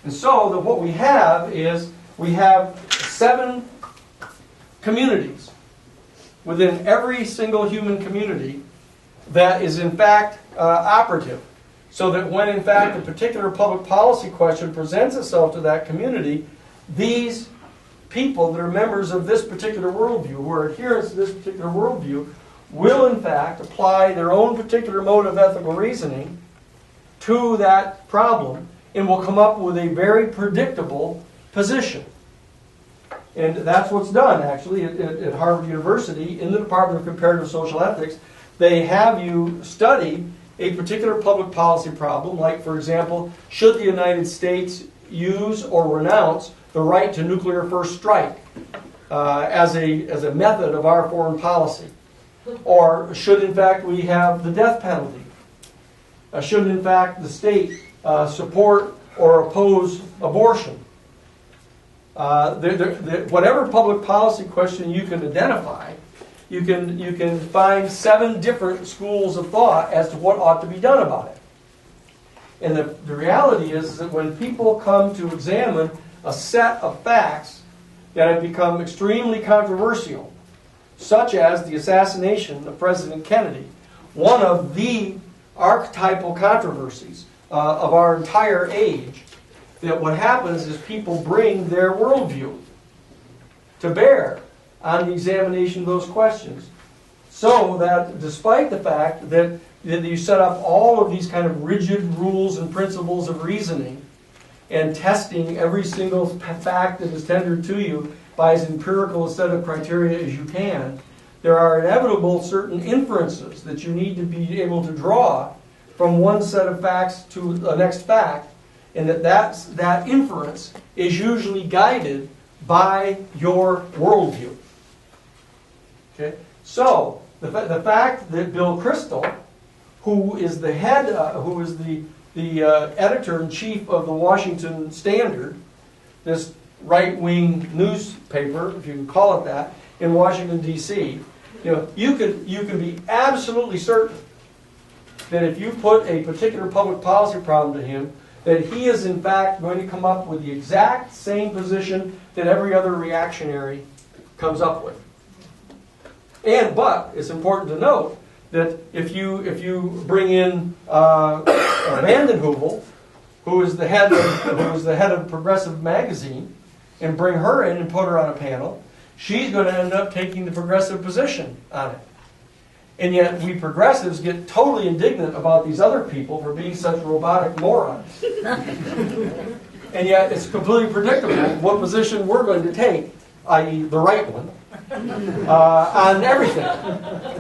And so what we have is we have 7 communities within every single human community that is in fact operative. So that when in fact a particular public policy question presents itself to that community, these people that are members of this particular worldview, who are adherents to this particular worldview, will in fact apply their own particular mode of ethical reasoning to that problem and will come up with a very predictable position. And that's what's done actually at Harvard University in the Department of Comparative Social Ethics. They have you study a particular public policy problem, like for example, should the United States use or renounce the right to nuclear first strike as a method of our foreign policy? Or should in fact we have the death penalty? Should in fact the state support or oppose abortion? Whatever public policy question you can identify, you can find 7 different schools of thought as to what ought to be done about it. And the reality is that when people come to examine a set of facts that have become extremely controversial, such as the assassination of President Kennedy, one of the archetypal controversies of our entire age, that what happens is people bring their worldview to bear on the examination of those questions. So that despite the fact that you set up all of these kind of rigid rules and principles of reasoning and testing every single fact that is tendered to you by as empirical a set of criteria as you can, there are inevitable certain inferences that you need to be able to draw from one set of facts to the next fact, and that inference is usually guided by your worldview. Okay? So, the fact that Bill Kristol, who is the head, who is the editor-in-chief of the Washington Standard, this right-wing newspaper, if you can call it that, in Washington, D.C., you can be absolutely certain that if you put a particular public policy problem to him, that he is in fact going to come up with the exact same position that every other reactionary comes up with. But it's important to note that if you bring in Vandenheuvel, who is the head of Progressive Magazine, and bring her in and put her on a panel, she's going to end up taking the progressive position on it. And yet we progressives get totally indignant about these other people for being such robotic morons. And yet it's completely predictable what position we're going to take, i.e. the right one, on everything.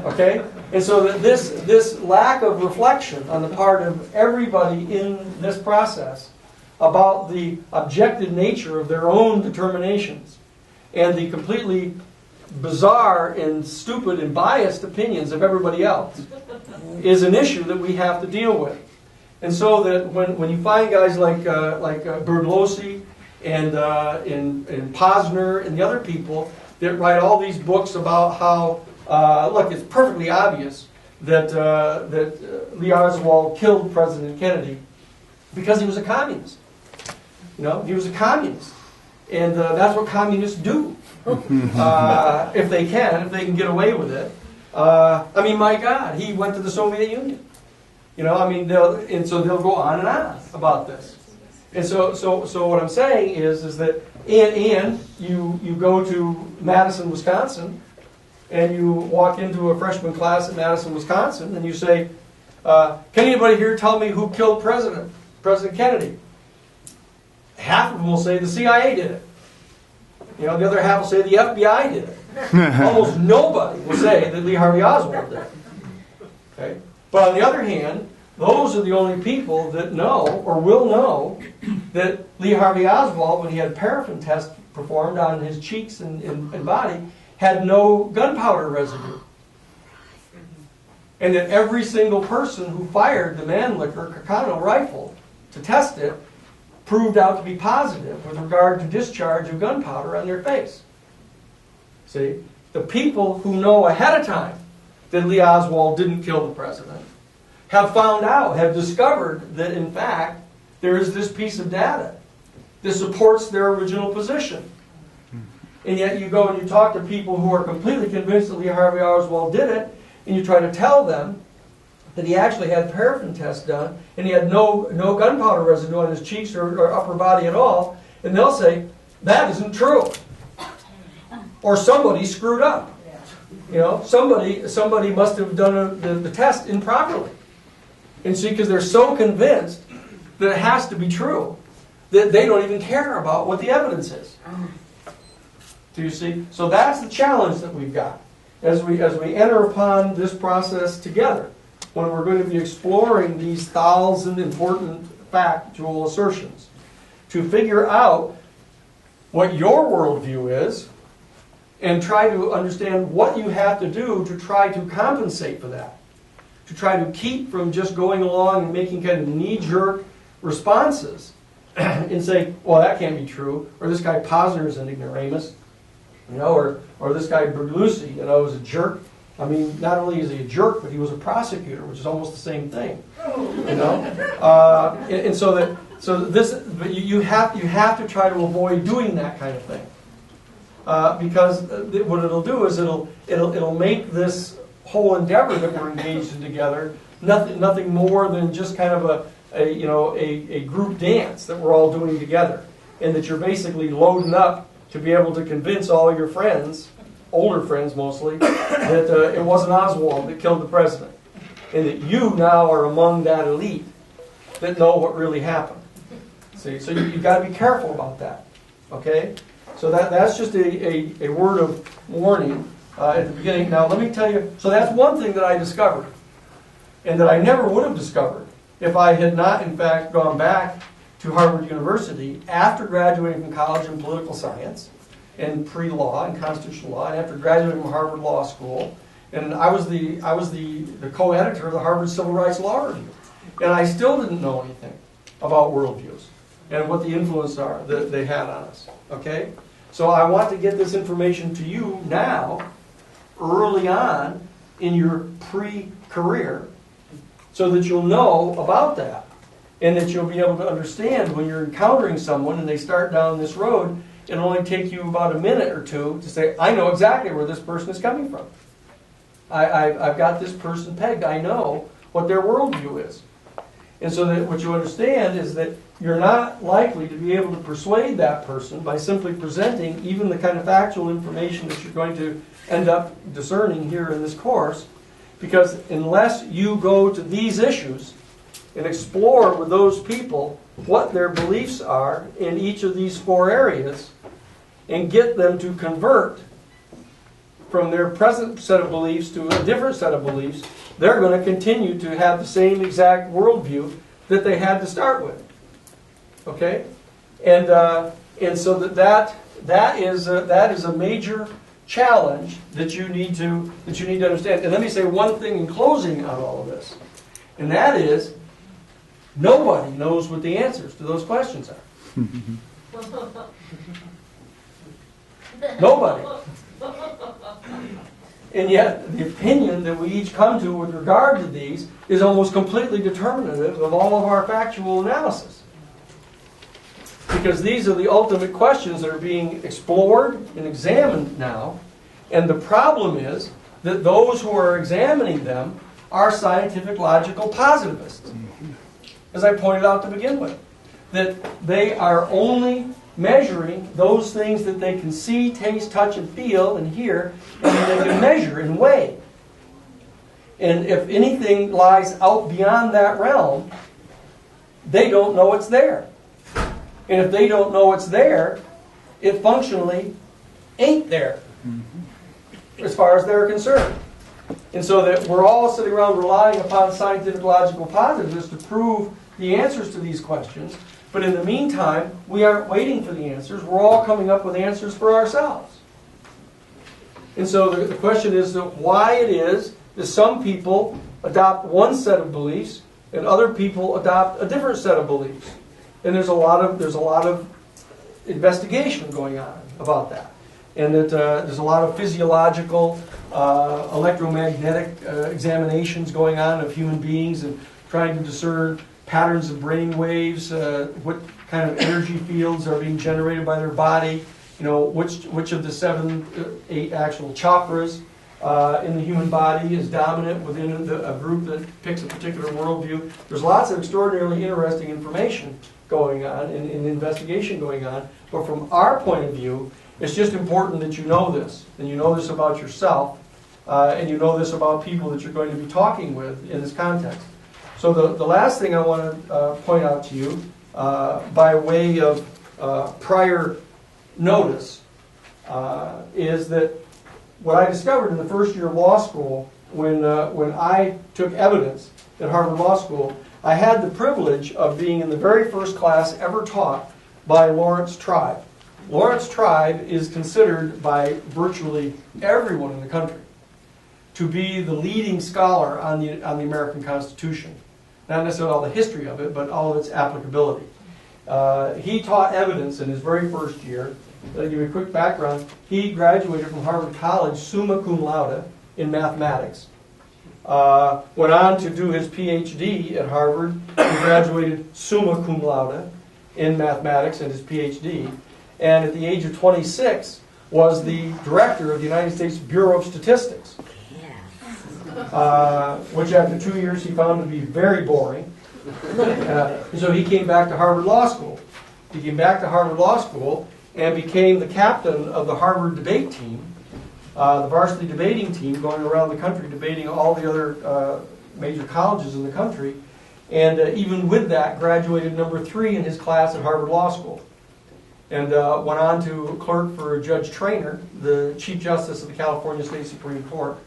Okay? And so that this lack of reflection on the part of everybody in this process about the objective nature of their own determinations and the completely bizarre and stupid and biased opinions of everybody else is an issue that we have to deal with. And so that when you find guys like Bertolossi and Posner and the other people that write all these books about how, look, it's perfectly obvious that Lee Oswald killed President Kennedy because he was a communist. You know, he was a communist. And that's what communists do. If they can get away with it. I mean, my God, he went to the Soviet Union. You know, I mean, so they'll go on and on about this. And so what I'm saying is that, and you go to Madison, Wisconsin, and you walk into a freshman class at Madison, Wisconsin, and you say, can anybody here tell me who killed President Kennedy? Half of them will say the CIA did it. You know, the other half will say the FBI did it. Almost nobody will say that Lee Harvey Oswald did it. Okay? But on the other hand, those are the only people that know or will know that Lee Harvey Oswald, when he had paraffin tests performed on his cheeks and body, had no gunpowder residue. And that every single person who fired the Mannlicher Kakano rifle to test it proved out to be positive with regard to discharge of gunpowder on their face. See? The people who know ahead of time that Lee Oswald didn't kill the president have found out, have discovered that in fact there is this piece of data that supports their original position. And yet you go and you talk to people who are completely convinced that Lee Harvey Oswald did it, and you try to tell them that he actually had paraffin tests done, and he had no gunpowder residue on his cheeks or upper body at all, and they'll say, that isn't true. Or somebody screwed up. You know, somebody must have done the test improperly. And see, because they're so convinced that it has to be true, that they don't even care about what the evidence is. Do you see? So that's the challenge that we've got as we enter upon this process together, when we're going to be exploring these 1,000 important factual assertions, to figure out what your worldview is and try to understand what you have to do to try to compensate for that, to try to keep from just going along and making kind of knee-jerk responses and say, well, that can't be true, or this guy Posner is an ignoramus, you know, or this guy Bertolossi, you know, is a jerk. I mean, not only is he a jerk, but he was a prosecutor, which is almost the same thing, you know. And so but you have to try to avoid doing that kind of thing, because what it'll do is it'll make this whole endeavor that we're engaged in together nothing more than just kind of a group dance that we're all doing together, and that you're basically loading up to be able to convince all your friends, older friends mostly, that it wasn't Oswald that killed the president, and that you now are among that elite that know what really happened. See, so you've got to be careful about that. Okay, so that's just a word of warning at the beginning. Now let me tell you. So that's one thing that I discovered, and that I never would have discovered if I had not, in fact, gone back to Harvard University after graduating from college in political science and pre-law and constitutional law, and after graduating from Harvard Law School, and I was the co-editor of the Harvard Civil Rights Law Review, and I still didn't know anything about worldviews and what the influence are that they had on us. Okay, so I want to get this information to you now, early on in your pre-career, so that you'll know about that. and that you'll be able to understand when you're encountering someone and they start down this road, it'll only take you about a minute or two to say, I know exactly where this person is coming from. I've got this person pegged. I know what their worldview is. And so that what you understand is that you're not likely to be able to persuade that person by simply presenting even the kind of factual information that you're going to end up discerning here in this course, because unless you go to these issues and explore with those people what their beliefs are in each of these 4 areas and get them to convert from their present set of beliefs to a different set of beliefs, they're going to continue to have the same exact worldview that they had to start with. Okay? And so that is a major challenge that you need to understand. And let me say one thing in closing on all of this, and that is nobody knows what the answers to those questions are. Nobody. And yet, the opinion that we each come to with regard to these is almost completely determinative of all of our factual analysis. Because these are the ultimate questions that are being explored and examined now. And the problem is that those who are examining them are scientific logical positivists. As I pointed out to begin with. That they are only measuring those things that they can see, taste, touch, and feel, and hear, and they can measure and weigh. And if anything lies out beyond that realm, they don't know it's there. And if they don't know it's there, it functionally ain't there, as far as they're concerned. And so that we're all sitting around relying upon scientific logical positivists to prove the answers to these questions. But in the meantime, we aren't waiting for the answers. We're all coming up with answers for ourselves. And so the question is why it is that some people adopt one set of beliefs and other people adopt a different set of beliefs. And there's a lot of investigation going on about that. And that there's a lot of physiological, electromagnetic examinations going on of human beings and trying to discern patterns of brain waves, what kind of energy fields are being generated by their body, which of the 8 actual chakras in the human body is dominant within a group that picks a particular worldview. There's lots of extraordinarily interesting information going on and investigation going on. But from our point of view, it's just important that you know this, and you know this about yourself, and you know this about people that you're going to be talking with in this context. So the last thing I want to point out to you, by way of prior notice, is that what I discovered in the first year of law school, when I took evidence at Harvard Law School, I had the privilege of being in the very first class ever taught by Lawrence Tribe. Lawrence Tribe is considered by virtually everyone in the country to be the leading scholar on the American Constitution. Not necessarily all the history of it, but all of its applicability. He taught evidence in his very first year. To give you a quick background, he graduated from Harvard College summa cum laude in mathematics. Went on to do his PhD at Harvard. He graduated summa cum laude in mathematics and his PhD. And at the age of 26, was the director of the United States Bureau of Statistics. Which after 2 years he found to be very boring. So he came back to Harvard Law School. He came back to Harvard Law School and became the captain of the Harvard debate team, the varsity debating team, going around the country debating all the other major colleges in the country. And even with that, graduated number 3 in his class at Harvard Law School. And went on to clerk for Judge Traynor, the Chief Justice of the California State Supreme Court.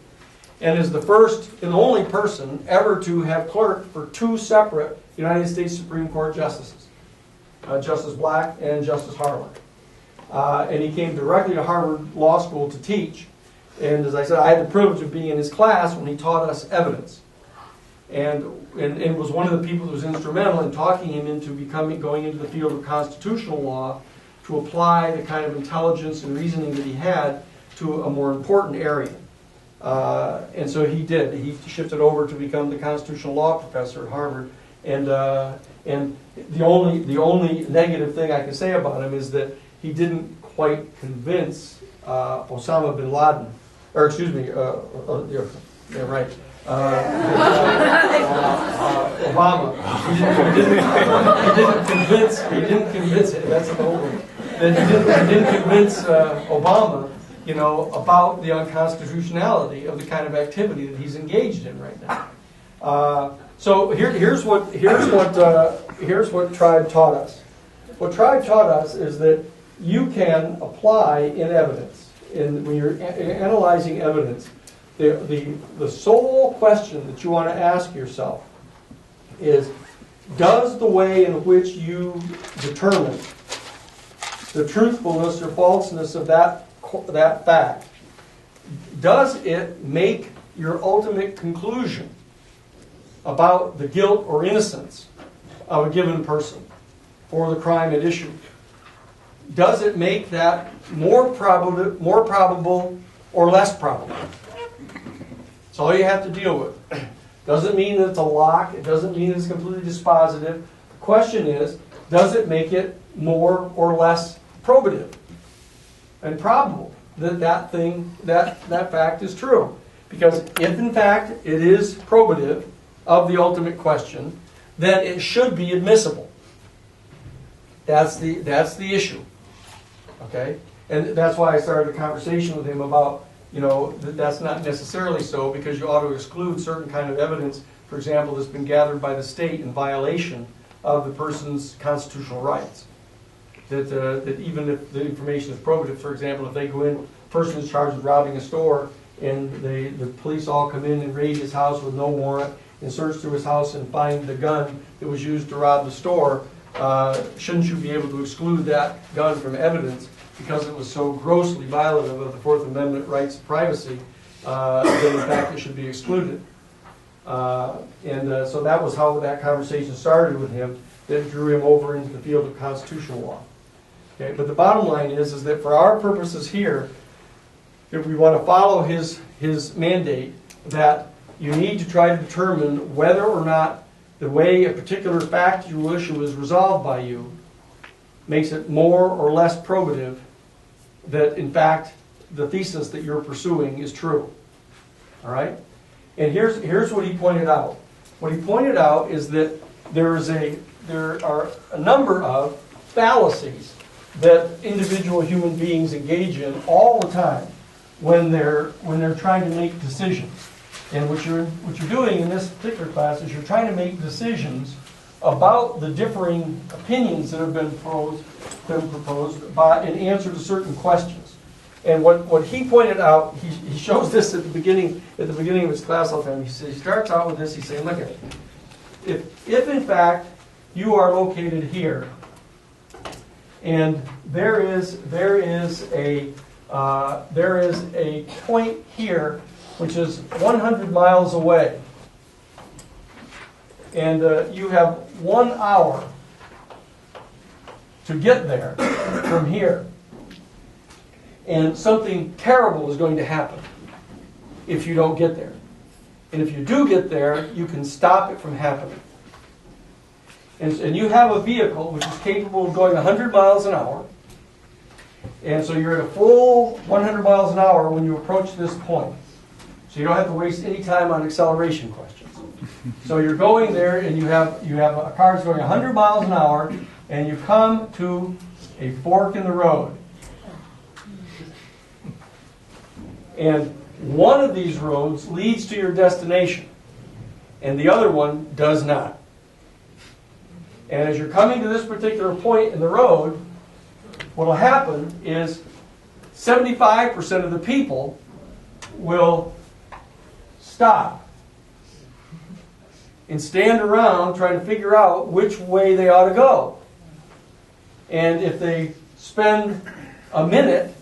And is the first and only person ever to have clerked for 2 separate United States Supreme Court justices, Justice Black and Justice Harlan. And he came directly to Harvard Law School to teach. And as I said, I had the privilege of being in his class when he taught us evidence. And was one of the people who was instrumental in talking him into going into the field of constitutional law to apply the kind of intelligence and reasoning that he had to a more important area. And so he did. He shifted over to become the constitutional law professor at Harvard And the only negative thing I can say about him is that he didn't quite convince Osama bin Laden, or excuse me, yeah, right. Obama. He didn't convince it. That's the whole thing. That he didn't convince Obama, about the unconstitutionality of the kind of activity that he's engaged in right now. So here's what Tribe taught us. What Tribe taught us is that you can apply in evidence, when you're analyzing evidence, the sole question that you want to ask yourself is, does the way in which you determine the truthfulness or falseness of that fact, does it make your ultimate conclusion about the guilt or innocence of a given person or the crime at issue? Does it make that more probable or less probable? That's all you have to deal with. Doesn't mean that it's a lock. It doesn't mean it's completely dispositive. The question is, does it make it more or less probative and probable that fact is true? Because if in fact it is probative of the ultimate question, then it should be admissible. That's the issue. Okay? And that's why I started a conversation with him about, that's not necessarily so, because you ought to exclude certain kind of evidence, for example, that's been gathered by the state in violation of the person's constitutional rights. That even if the information is probative, for example, if they go in, a person is charged with robbing a store, and the police all come in and raid his house with no warrant, and search through his house and find the gun that was used to rob the store, shouldn't you be able to exclude that gun from evidence because it was so grossly violative of the Fourth Amendment rights to privacy that in fact it should be excluded? So that was how that conversation started with him, that drew him over into the field of constitutional law. Okay, but the bottom line is that for our purposes here, if we want to follow his mandate, that you need to try to determine whether or not the way a particular factual issue is resolved by you makes it more or less probative that, in fact, the thesis that you're pursuing is true. All right? And here's what he pointed out. What he pointed out is that there are a number of fallacies that individual human beings engage in all the time when they're trying to make decisions. And what you're doing in this particular class is you're trying to make decisions about the differing opinions that have been proposed in answer to certain questions. And what he pointed out, he shows this at the beginning of his class all the time. He starts out with this. He's saying, look at it. If in fact you are located here, and there is a point here which is 100 miles away, and you have 1 hour to get there from here, and something terrible is going to happen if you don't get there. And if you do get there, you can stop it from happening. And you have a vehicle which is capable of going 100 miles an hour, and so you're at a full 100 miles an hour when you approach this point. So you don't have to waste any time on acceleration questions. So you're going there, and you have a car that's going 100 miles an hour, and you come to a fork in the road. And one of these roads leads to your destination, and the other one does not. And as you're coming to this particular point in the road, what will happen is 75% of the people will stop and stand around trying to figure out which way they ought to go. And if they spend a minute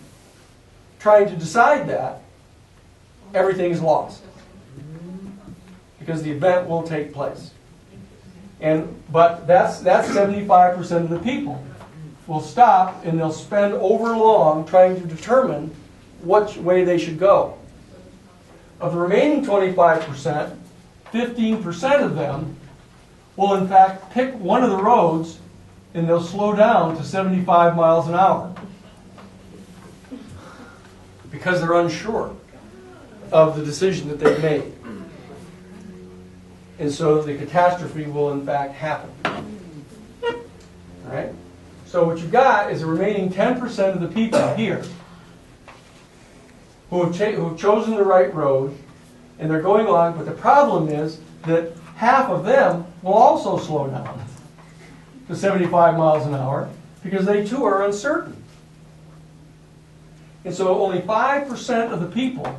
trying to decide that, everything's lost, because the event will take place. But that's 75% of the people will stop, and they'll spend overlong trying to determine which way they should go. Of the remaining 25%, 15% of them will in fact pick one of the roads and they'll slow down to 75 miles an hour because they're unsure of the decision that they've made. And so the catastrophe will in fact happen. All right? So what you've got is the remaining 10% of the people here who have chosen the right road, and they're going along, but the problem is that half of them will also slow down to 75 miles an hour because they too are uncertain. And so only 5% of the people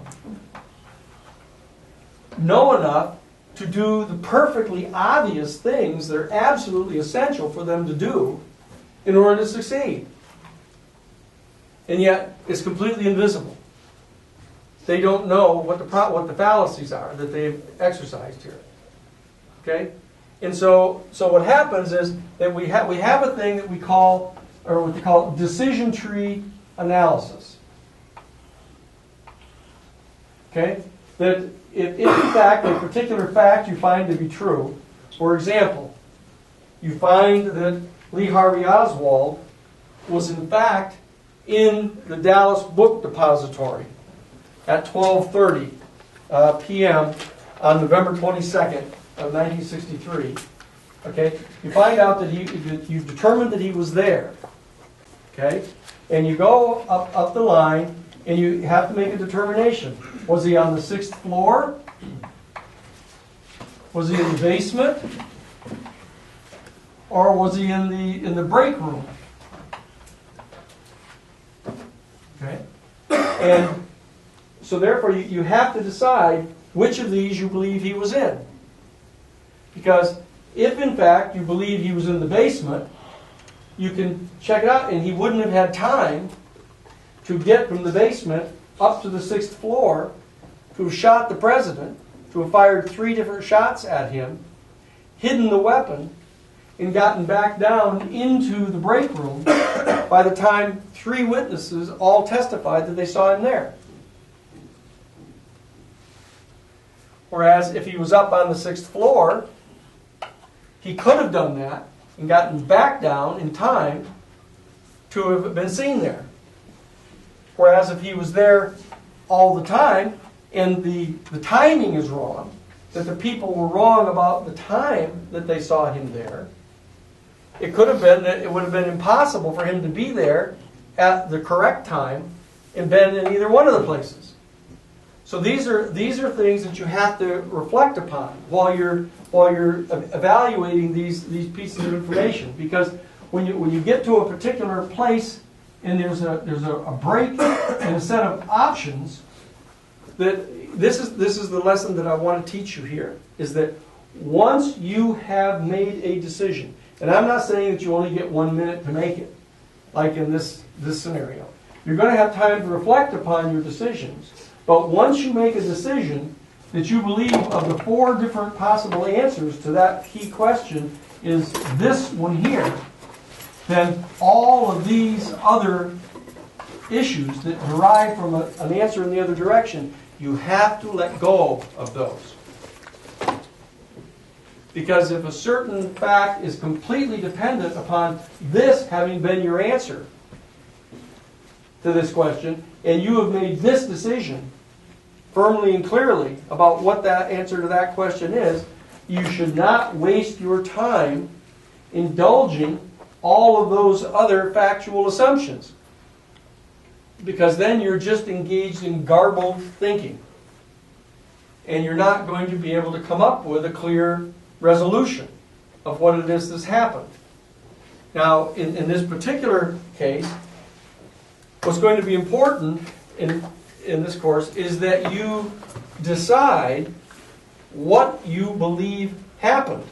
know enough to do the perfectly obvious things that are absolutely essential for them to do in order to succeed. And yet, it's completely invisible. They don't know what the fallacies are that they've exercised here. Okay? And so what happens is that we have a thing that we call, or what they call decision tree analysis. Okay? That if in fact a particular fact you find to be true, for example, you find that Lee Harvey Oswald was in fact in the Dallas Book Depository at 12:30 p.m. on November 22nd of 1963. Okay, you find out that you've determined that he was there. Okay, and you go up the line and you have to make a determination. Was he on the 6th floor? Was he in the basement? Or was he in the break room? Okay? And so therefore you have to decide which of these you believe he was in. Because if in fact you believe he was in the basement, you can check it out and he wouldn't have had time to get from the basement up to the 6th floor, to have shot the president, to have fired 3 different shots at him, hidden the weapon, and gotten back down into the break room by the time 3 witnesses all testified that they saw him there. Whereas if he was up on the 6th floor, he could have done that and gotten back down in time to have been seen there. Whereas if he was there all the time and the timing is wrong, that the people were wrong about the time that they saw him there, it could have been that it would have been impossible for him to be there at the correct time and been in either one of the places. So these are things that you have to reflect upon while you're evaluating these pieces of information. Because when you get to a particular place and there's a break and a set of options, that this is the lesson that I want to teach you here, is that once you have made a decision, and I'm not saying that you only get 1 minute to make it, like in this scenario. You're going to have time to reflect upon your decisions, but once you make a decision that you believe of the 4 different possible answers to that key question is this one here, then all of these other issues that derive from an answer in the other direction, you have to let go of those. Because if a certain fact is completely dependent upon this having been your answer to this question, and you have made this decision firmly and clearly about what that answer to that question is, you should not waste your time indulging all of those other factual assumptions. Because then you're just engaged in garbled thinking. And you're not going to be able to come up with a clear resolution of what it is that's happened. Now, in this particular case, what's going to be important in this course is that you decide what you believe happened.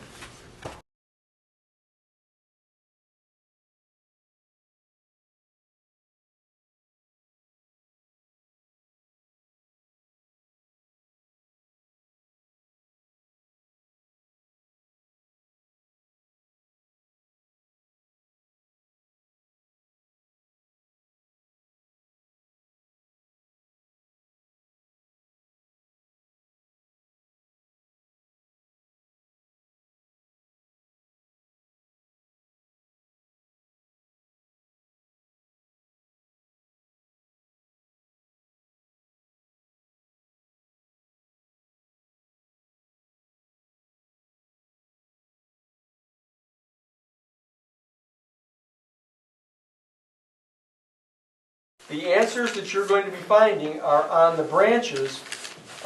the answers that you're going to be finding are on the branches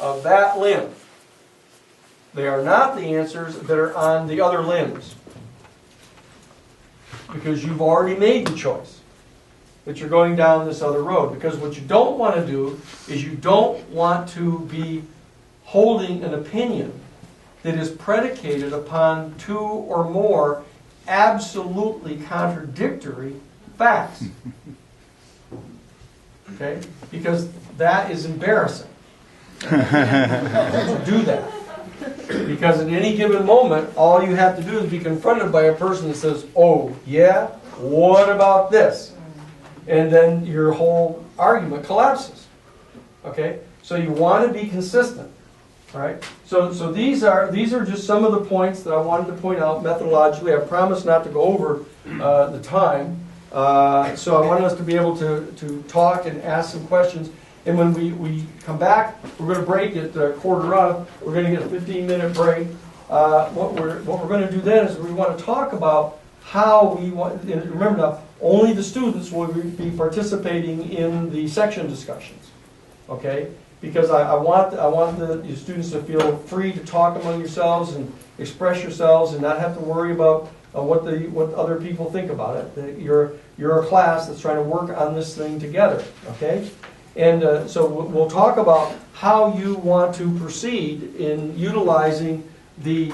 of that limb. They are not the answers that are on the other limbs. Because you've already made the choice that you're going down this other road. Because what you don't want to do is you don't want to be holding an opinion that is predicated upon two or more absolutely contradictory facts. Okay? Because that is embarrassing to do that. Because at any given moment, all you have to do is be confronted by a person that says, oh, yeah? What about this? And then your whole argument collapses. Okay? So you want to be consistent. All right? So these are just some of the points that I wanted to point out methodologically. I promise not to go over the time. So I want us to be able to talk and ask some questions. And when we come back, we're going to break at 1:15. We're going to get a 15-minute break. What we're going to do then is we want to talk about how we want. And remember now, only the students will be participating in the section discussions. Okay? Because I want the students to feel free to talk among yourselves and express yourselves and not have to worry about what other people think about it. That you're a class that's trying to work on this thing together. Okay? And so we'll talk about how you want to proceed in utilizing the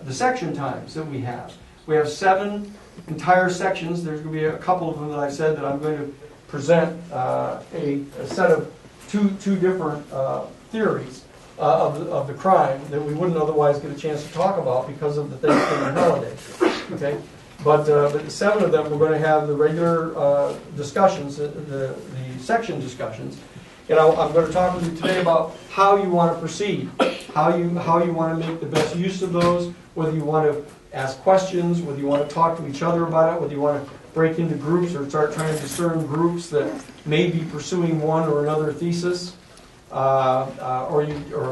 section times that we have. We have 7 entire sections. There's going to be a couple of them that I said that I'm going to present a set of two different theories of the crime that we wouldn't otherwise get a chance to talk about because of the Thanksgiving holiday. Okay. But 7 of them, we're going to have the regular discussions, the section discussions, and I'm going to talk with you today about how you want to proceed, how you want to make the best use of those, whether you want to ask questions, whether you want to talk to each other about it, whether you want to break into groups or start trying to discern groups that may be pursuing one or another thesis, or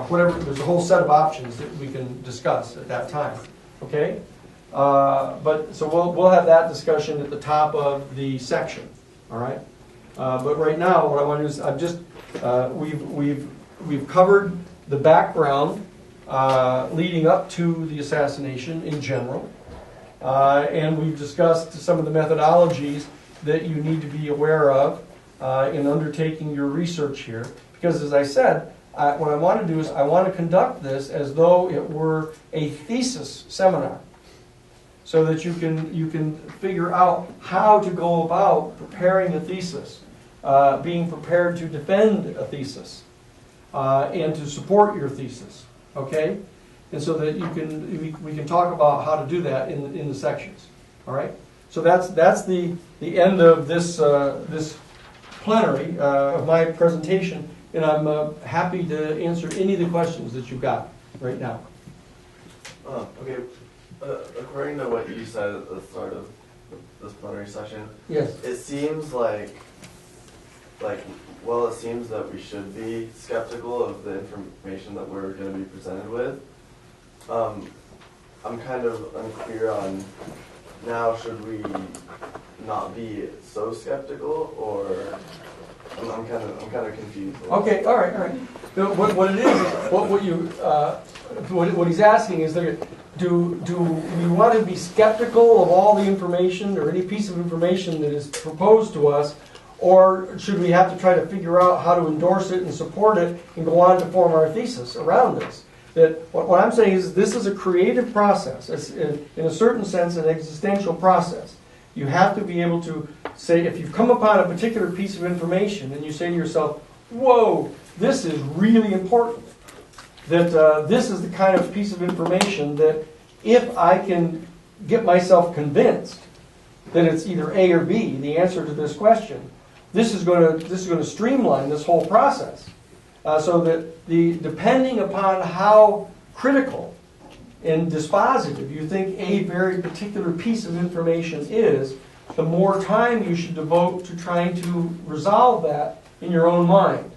whatever. There's a whole set of options that we can discuss at that time. Okay. So we'll have that discussion at the top of the section, all right? But right now, what I want to do is we've covered the background leading up to the assassination in general, and we've discussed some of the methodologies that you need to be aware of in undertaking your research here. Because as I said, what I want to do is I want to conduct this as though it were a thesis seminar, so that you can figure out how to go about preparing a thesis, being prepared to defend a thesis, and to support your thesis. Okay, and so that we can talk about how to do that in the sections. All right. So that's the end of this this plenary of my presentation, and I'm happy to answer any of the questions that you've got right now. Okay. According to what you said at the start of this plenary session, yes, it seems it seems that we should be skeptical of the information that we're going to be presented with. I'm kind of unclear on now, should we not be so skeptical, or I'm kind of confused. Okay, all right. What it is, what he's asking is that do we want to be skeptical of all the information or any piece of information that is proposed to us, or should we have to try to figure out how to endorse it and support it and go on to form our thesis around this? That what I'm saying is this is a creative process. It's in a certain sense an existential process. You have to be able to say, if you've come upon a particular piece of information and you say to yourself, whoa, this is really important, that this is the kind of piece of information that if I can get myself convinced that it's either A or B, the answer to this question, this is going to streamline this whole process. So that depending upon how critical and dispositive you think a very particular piece of information is, the more time you should devote to trying to resolve that in your own mind.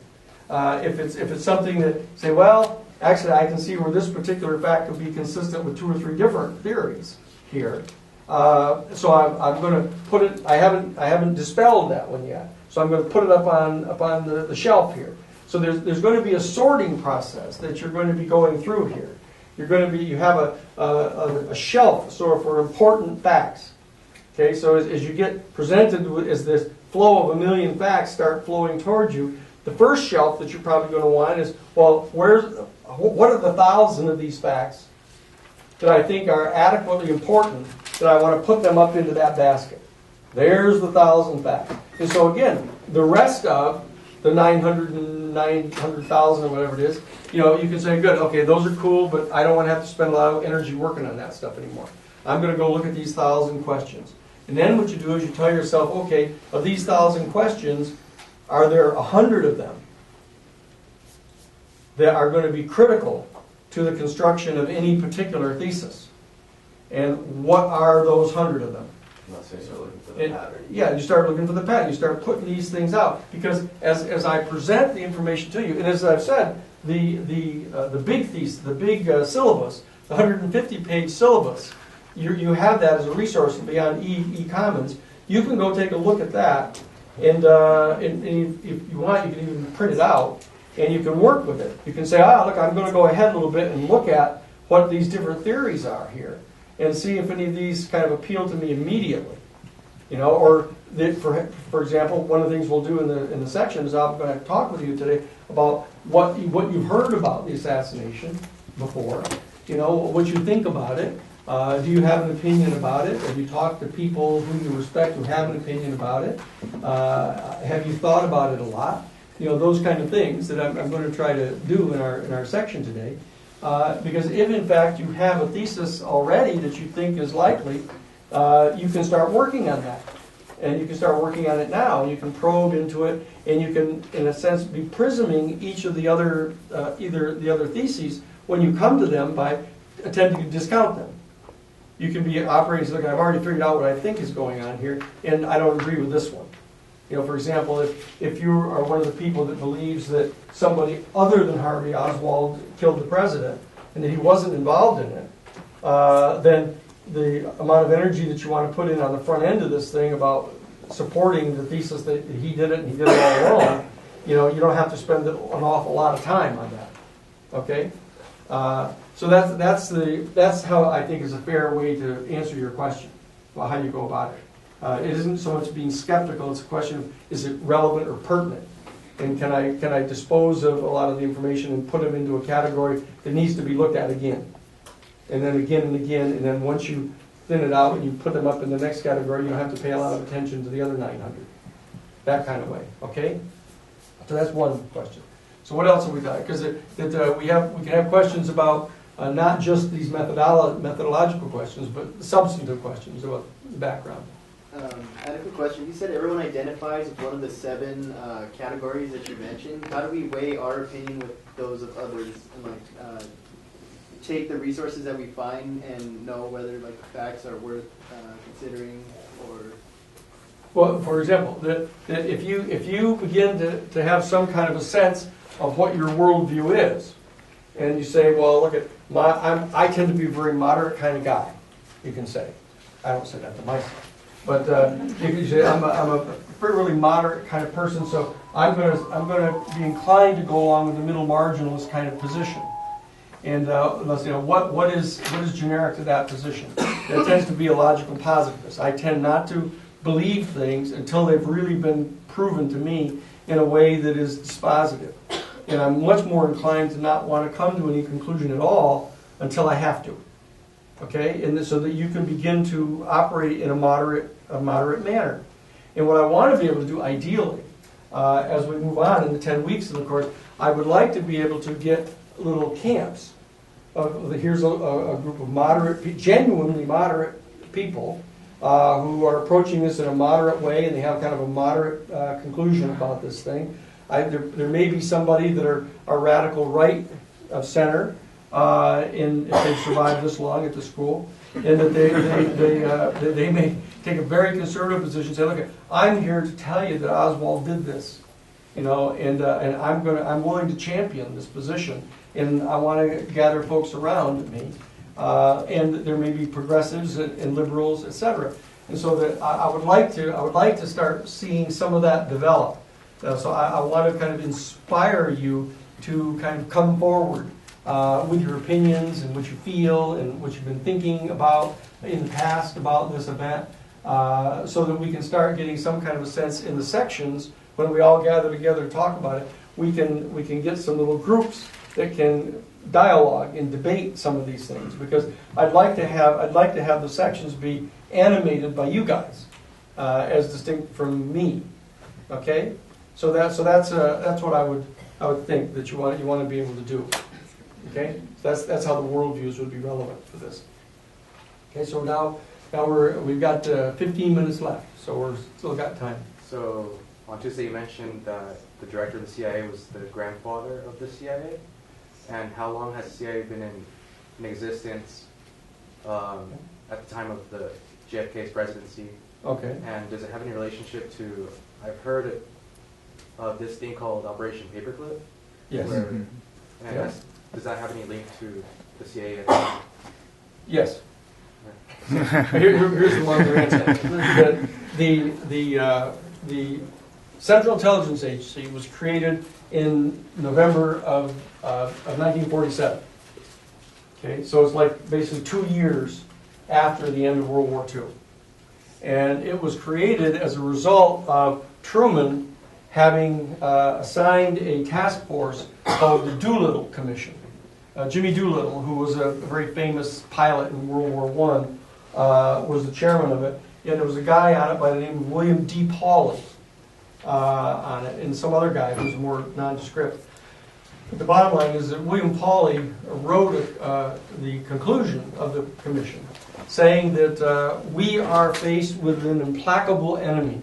If it's something that, say, well, actually I can see where this particular fact could be consistent with 2 or 3 different theories here, So I'm going to put it. I haven't dispelled that one yet. So I'm going to put it up on the shelf here. So there's going to be a sorting process that you're going to be going through here. You have a shelf sort of for important facts. Okay, so as you get presented as this flow of a million facts start flowing towards you, the first shelf that you're probably going to want is, well, what are the 1,000 of these facts that I think are adequately important that I want to put them up into that basket? There's the 1,000 facts. And so again, the rest of the 900,000 or whatever it is, you can say, good, okay, those are cool, but I don't want to have to spend a lot of energy working on that stuff anymore. I'm going to go look at these 1,000 questions. And then what you do is you tell yourself, okay, of these 1,000 questions, are there 100 of them that are going to be critical to the construction of any particular thesis? And what are those 100 of them? Unless you start looking for the pattern. Yeah, you start looking for the pattern. You start putting these things out. Because as I present the information to you, and as I've said, the big thesis, the big syllabus, the 150-page syllabus, you have that as a resource beyond e-commons. You can go take a look at that, and if you want, you can even print it out, and you can work with it. You can say, look, I'm going to go ahead a little bit and look at what these different theories are here, and see if any of these kind of appeal to me immediately. Or for example, one of the things we'll do in the section is I'm going to talk with you today about what you've heard about the assassination before. What you think about it. Do you have an opinion about it? Have you talked to people who you respect who have an opinion about it? Have you thought about it a lot? Those kind of things that I'm going to try to do in our section today. Because if in fact you have a thesis already that you think is likely, you can start working on that. And you can start working on it now. You can probe into it, and you can, in a sense, be prisming each of the other, either the other theses when you come to them by attempting to discount them. You can be operating, so look, I've already figured out what I think is going on here, and I don't agree with this one. For example, if you are one of the people that believes that somebody other than Harvey Oswald killed the president, and that he wasn't involved in it, then the amount of energy that you want to put in on the front end of this thing about supporting the thesis that he did it and he did it all along, you don't have to spend an awful lot of time on that. Okay? So that's how I think is a fair way to answer your question about how you go about it. It isn't so much being skeptical; it's a question of, is it relevant or pertinent, and can I dispose of a lot of the information and put them into a category that needs to be looked at again, and then again and again, and then once you thin it out and you put them up in the next category, you don't have to pay a lot of attention to the other 900. That kind of way. Okay. So that's one question. So what else have we got? Because we can have questions about not just these methodological questions, but substantive questions about the background. I had a quick question. You said everyone identifies with one of the 7 categories that you mentioned. How do we weigh our opinion with those of others, and take the resources that we find and know whether the facts are worth considering, or? Well, for example, that if you begin to have some kind of a sense of what your worldview is, and you say, well, look, I tend to be a very moderate kind of guy, you can say. I don't say that to myself. But you can say I'm a really moderate kind of person, so I'm going to be inclined to go along with the middle marginalist kind of position. And let's see, what is generic to that position? That tends to be a logical positivist. I tend not to believe things until they've really been proven to me in a way that is dispositive. And I'm much more inclined to not want to come to any conclusion at all until I have to. Okay, and so that you can begin to operate in a moderate manner. And what I want to be able to do, ideally, as we move on in the 10 weeks of the course, I would like to be able to get little camps. Here's a group of genuinely moderate people who are approaching this in a moderate way, and they have kind of a moderate conclusion about this thing. There may be somebody that are radical right of center, if they've survived this long at the school, and that they may take a very conservative position. Say, look, I'm here to tell you that Oswald did this, and I'm willing to champion this position, and I want to gather folks around me and there may be progressives and liberals, etc. And so that I would like to start seeing some of that develop. So I want to kind of inspire you to kind of come forward with your opinions and what you feel and what you've been thinking about in the past about this event, so that we can start getting some kind of a sense in the sections when we all gather together to talk about it. We can get some little groups that can dialogue and debate some of these things, because I'd like to have the sections be animated by you guys, as distinct from me. Okay, so that's what I would think that you want to be able to do. Okay, so that's how the worldviews would be relevant for this. Okay, so now we've got 15 minutes left, so we're still got time. So on Tuesday you mentioned that the director of the CIA was the grandfather of the CIA, and how long has the CIA been in existence at the time of the JFK's presidency? Okay. And does it have any relationship to, I've heard of this thing called Operation Paperclip? Yes. Where, and Yes. does that have any link to the CIA? Yes. Here's the longer answer. The Central Intelligence Agency was created in November of 1947. Okay, so it's like basically 2 years after the end of World War II. And it was created as a result of Truman having assigned a task force called the Doolittle Commission. Jimmy Doolittle, who was a very famous pilot in World War I, was the chairman of it. And there was a guy on it by the name of William D. Pauley on it, and some other guy who was more nondescript. But the bottom line is that William Pauley wrote the conclusion of the commission, saying that we are faced with an implacable enemy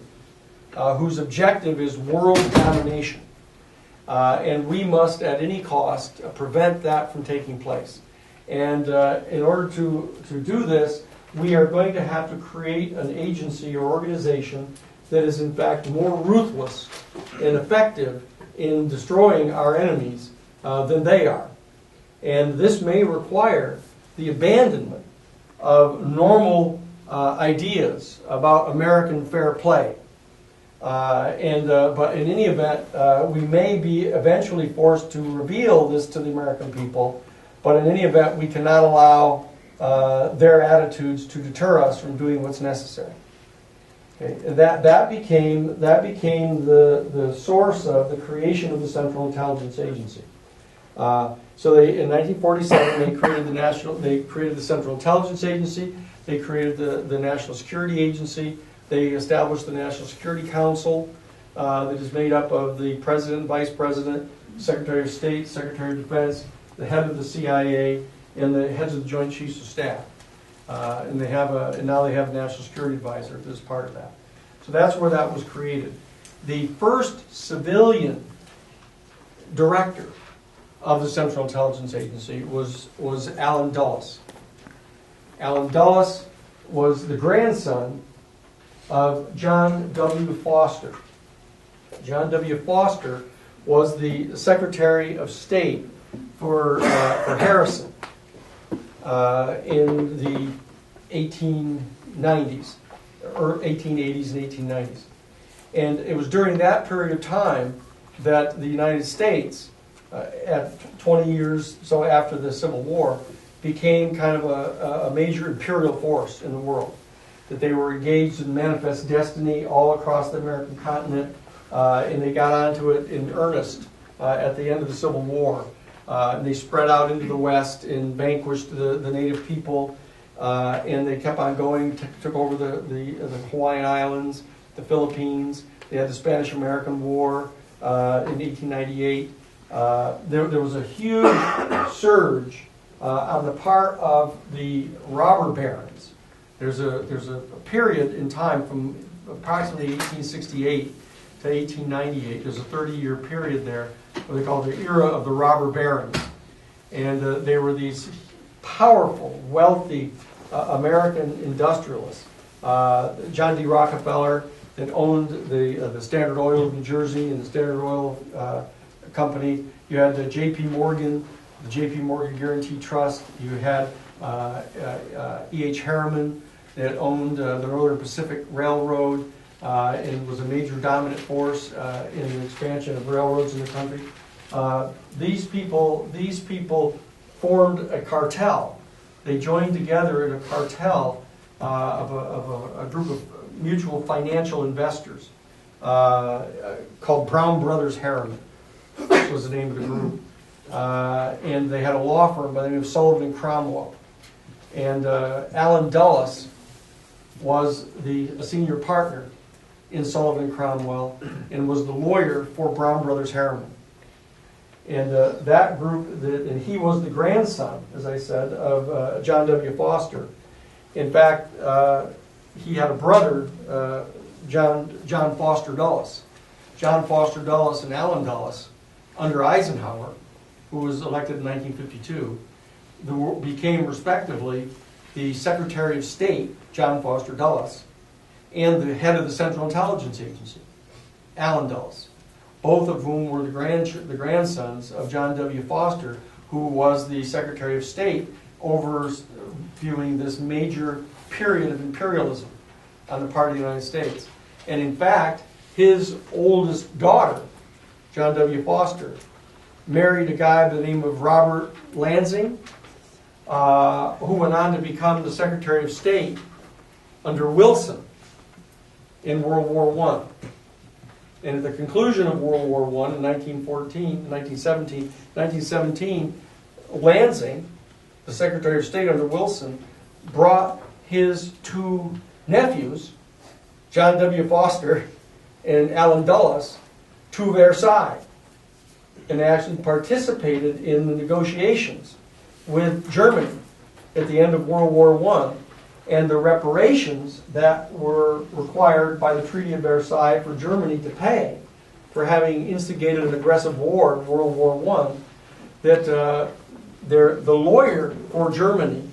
whose objective is world domination. And we must, at any cost, prevent that from taking place. And in order to do this, we are going to have to create an agency or organization that is, in fact, more ruthless and effective in destroying our enemies than they are. And this may require the abandonment of normal ideas about American fair play. But in any event, we may be eventually forced to reveal this to the American people, but in any event, we cannot allow their attitudes to deter us from doing what's necessary. Okay. That became the source of the creation of the Central Intelligence Agency. So in 1947 they created the Central Intelligence Agency. They created the National Security Agency. They established the National Security Council that is made up of the President, Vice President, Secretary of State, Secretary of Defense, the head of the CIA, and the heads of the Joint Chiefs of Staff. And now they have a National Security Advisor as part of that. So that's where that was created. The first civilian director of the Central Intelligence Agency was Allen Dulles. Allen Dulles was the grandson of John W. Foster. John W. Foster was the Secretary of State for Harrison in the 1890s, or 1880s and 1890s. And it was during that period of time that the United States, at 20 years so after the Civil War, became kind of a major imperial force in the world. That they were engaged in manifest destiny all across the American continent, and they got onto it in earnest at the end of the Civil War. And they spread out into the West and vanquished the native people, and they kept on going, took over the Hawaiian Islands, the Philippines. They had the Spanish-American War in 1898. There was a huge surge on the part of the robber barons. There's a period in time from approximately 1868 to 1898. There's a 30-year period there, what they call the era of the robber barons. And they were these powerful, wealthy American industrialists. John D. Rockefeller that owned the Standard Oil of New Jersey and the Standard Oil Company. You had the J.P. Morgan, the J.P. Morgan Guarantee Trust. You had E.H. Harriman, that owned the Northern Pacific Railroad and was a major dominant force in the expansion of railroads in the country. These people formed a cartel. They joined together in a cartel of a group of mutual financial investors called Brown Brothers Harriman, was the name of the group. And they had a law firm by the name of Sullivan and Cromwell. And Allen Dulles was a senior partner in Sullivan and Cromwell and was the lawyer for Brown Brothers Harriman. And that group, and he was the grandson, as I said, of John W. Foster. In fact, he had a brother, John Foster Dulles. John Foster Dulles and Allen Dulles, under Eisenhower, who was elected in 1952, became respectively the Secretary of State, John Foster Dulles, and the head of the Central Intelligence Agency, Allen Dulles, both of whom were the grandsons of John W. Foster, who was the Secretary of State overviewing this major period of imperialism on the part of the United States. And in fact, his oldest daughter, John W. Foster, married a guy by the name of Robert Lansing, who went on to become the Secretary of State under Wilson in World War I. And at the conclusion of World War I in 1917, Lansing, the Secretary of State under Wilson, brought his two nephews, John W. Foster and Allen Dulles, to Versailles and actually participated in the negotiations with Germany at the end of World War I and the reparations that were required by the Treaty of Versailles for Germany to pay for having instigated an aggressive war in World War I, that the lawyer for Germany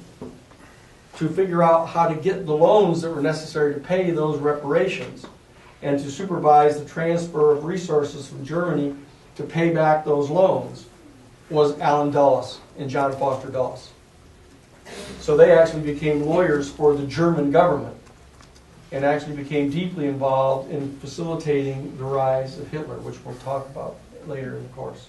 to figure out how to get the loans that were necessary to pay those reparations and to supervise the transfer of resources from Germany to pay back those loans was Allen Dulles and John Foster Dulles. So they actually became lawyers for the German government and actually became deeply involved in facilitating the rise of Hitler, which we'll talk about later in the course.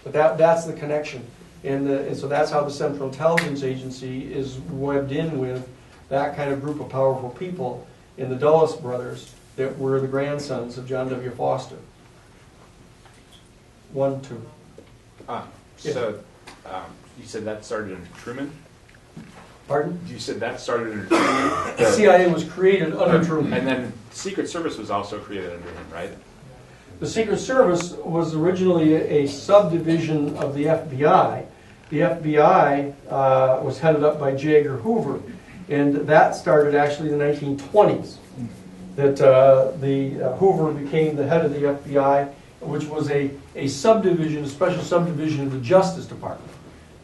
But that's the connection. And so that's how the Central Intelligence Agency is webbed in with that kind of group of powerful people in the Dulles brothers that were the grandsons of John W. Foster. 1, 2. So you said that started under Truman? Pardon? You said that started under Truman? The CIA was created under Truman. And then Secret Service was also created under him, right? The Secret Service was originally a subdivision of the FBI. The FBI was headed up by J. Edgar Hoover, and that started actually in the 1920s. That Hoover became the head of the FBI, which was a subdivision, a special subdivision of the Justice Department.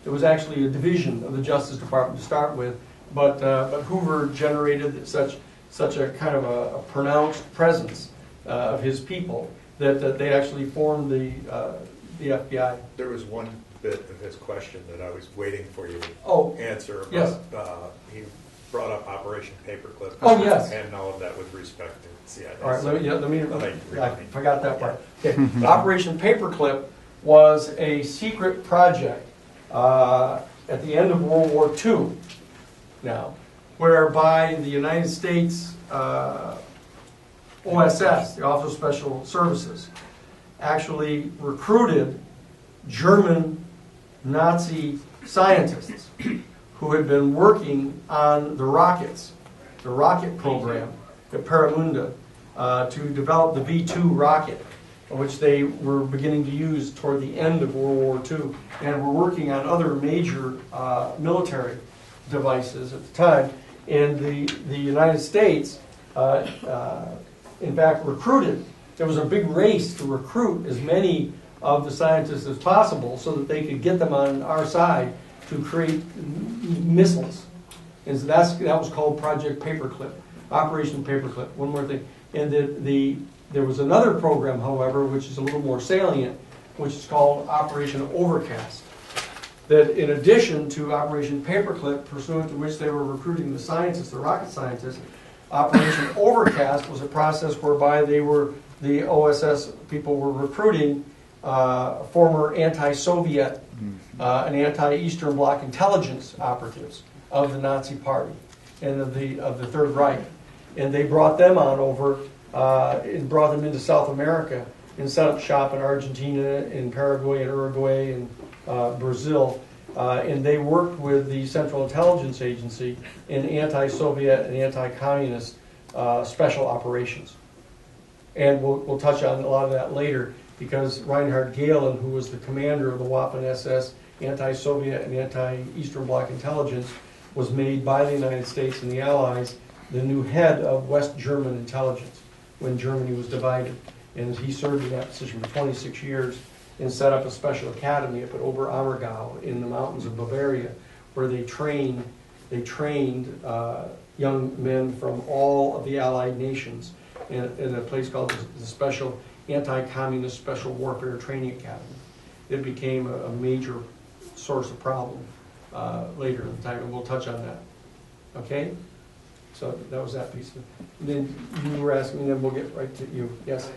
It was actually a division of the Justice Department to start with, but Hoover generated such a kind of a pronounced presence of his people that they actually formed the FBI. There was one bit of his question that I was waiting for you to answer. About, yes. He brought up Operation Paperclip. Oh, yes. And all of that with respect to CIA. All right, let me I me. forgot that part. Okay. Operation Paperclip was a secret project at the end of World War II now, whereby the United States OSS, the Office of Special Services, actually recruited German Nazi scientists who had been working on the rocket program at Peramunda to develop the V-2 rocket, which they were beginning to use toward the end of World War II, and were working on other major military devices at the time. And the United States, in fact, recruited. There was a big race to recruit as many of the scientists as possible so that they could get them on our side to create missiles. And so that was called Project Paperclip, Operation Paperclip. One more thing. And there was another program, however, which is a little more salient, which is called Operation Overcast. that in addition to Operation Paperclip, pursuant to which they were recruiting the scientists, the rocket scientists, Operation Overcast was a process whereby the OSS people were recruiting former anti-Soviet and anti-Eastern Bloc intelligence operatives of the Nazi Party and of the Third Reich, and they brought them on over and brought them into South America and set up shop in Argentina, in Paraguay, and Uruguay, and Brazil, and they worked with the Central Intelligence Agency in anti-Soviet and anti-communist special operations. And we'll touch on a lot of that later, because Reinhard Gehlen, who was the commander of the Waffen-SS anti-Soviet and anti-Eastern Bloc intelligence, was made by the United States and the Allies the new head of West German intelligence when Germany was divided. And he served in that position for 26 years and set up a special academy up at Oberammergau in the mountains of Bavaria, where they trained young men from all of the Allied nations in a place called the Special Anti-Communist Special Warfare Training Academy. It became a major source of problem later in time, and we'll touch on that. Okay? So that was that piece of it. And then you were asking, and then we'll get right to you. Yes?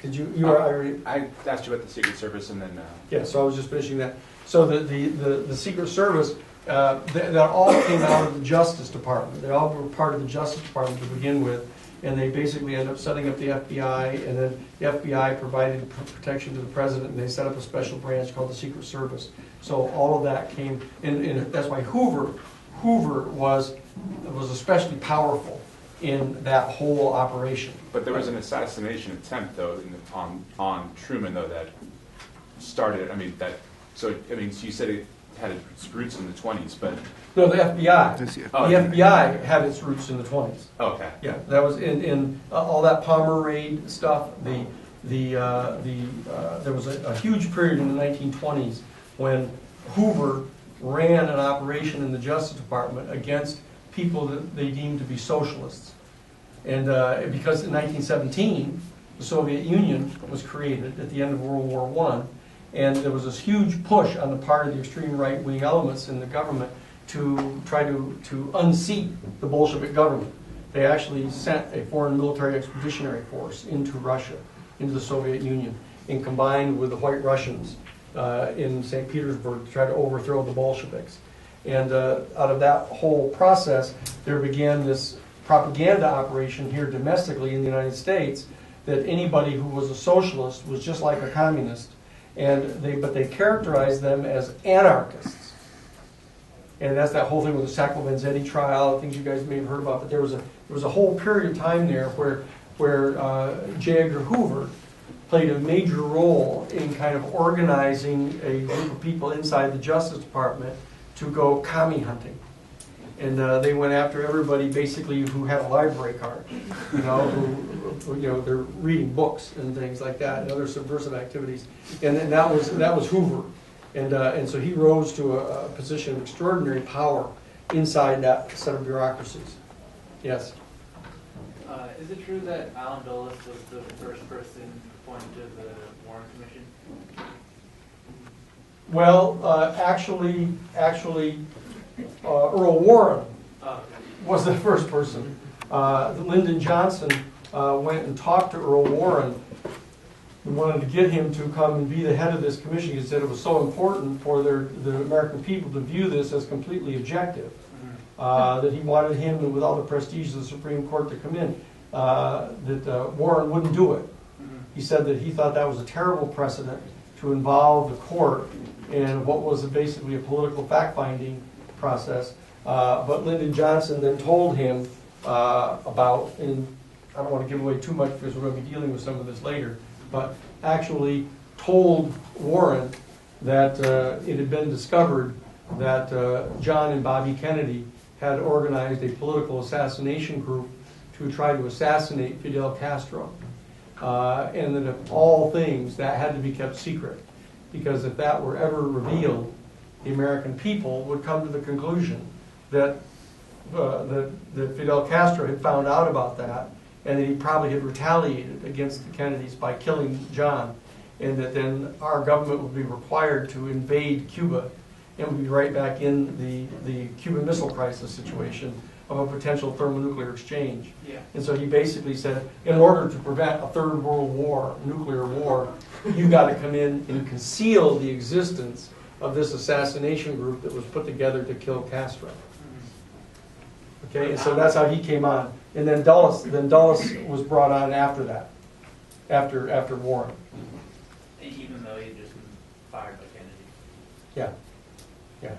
Could you were already... I asked you about the Secret Service, and then... Yeah, so I was just finishing that. So the Secret Service, that all came out of the Justice Department. They all were part of the Justice Department to begin with, and they basically ended up setting up the FBI, and then the FBI provided protection to the president, and they set up a special branch called the Secret Service. So all of that came, and that's why Hoover was especially powerful in that whole operation. But there was an assassination attempt, though, on Truman, though, that started. So you said it had its roots in the 20s, but No, the FBI. Oh, The FBI had its roots in the 20s. okay. Yeah, that was in all that Palmer raid stuff. There was a huge period in the 1920s when Hoover ran an operation in the Justice Department against people that they deemed to be socialists. And because in 1917, the Soviet Union was created at the end of World War I, and there was this huge push on the part of the extreme right-wing elements in the government to try to unseat the Bolshevik government. They actually sent a foreign military expeditionary force into Russia, into the Soviet Union, and combined with the White Russians in St. Petersburg to try to overthrow the Bolsheviks. And out of that whole process, there began this propaganda operation here domestically in the United States that anybody who was a socialist was just like a communist, but they characterized them as anarchists. And that's that whole thing with the Sacco Vanzetti trial, things you guys may have heard about. But there was a whole period of time there where J. Edgar Hoover played a major role in kind of organizing a group of people inside the Justice Department to go commie hunting. And they went after everybody basically who had a library card, who they're reading books and things like that, and other subversive activities. And that was Hoover. And so he rose to a position of extraordinary power inside that set of bureaucracies. Yes? Is it true that Alan Dulles was the first person appointed to the Warren Commission? Well, actually, Earl Warren was the first person. Lyndon Johnson went and talked to Earl Warren and wanted to get him to come and be the head of this commission. He said it was so important for the American people to view this as completely objective, that he wanted him, with all the prestige of the Supreme Court, to come in, that Warren wouldn't do it. He said that he thought that was a terrible precedent to involve the court in what was basically a political fact-finding process. But Lyndon Johnson then told him about, and I don't want to give away too much because we're going to be dealing with some of this later, but actually told Warren that it had been discovered that John and Bobby Kennedy had organized a political assassination group to try to assassinate Fidel Castro. And that of all things, that had to be kept secret, because if that were ever revealed, the American people would come to the conclusion that Fidel Castro had found out about that, and that he probably had retaliated against the Kennedys by killing John, and that then our government would be required to invade Cuba and we'd be right back in the Cuban Missile Crisis situation of a potential thermonuclear exchange. Yeah. And so he basically said, in order to prevent a third world war, nuclear war, you got to come in and conceal the existence of this assassination group that was put together to kill Castro. Okay, and so that's how he came on. And then Dulles was brought on after that, after Warren. Even though he just been fired by Kennedy. Yeah, yeah.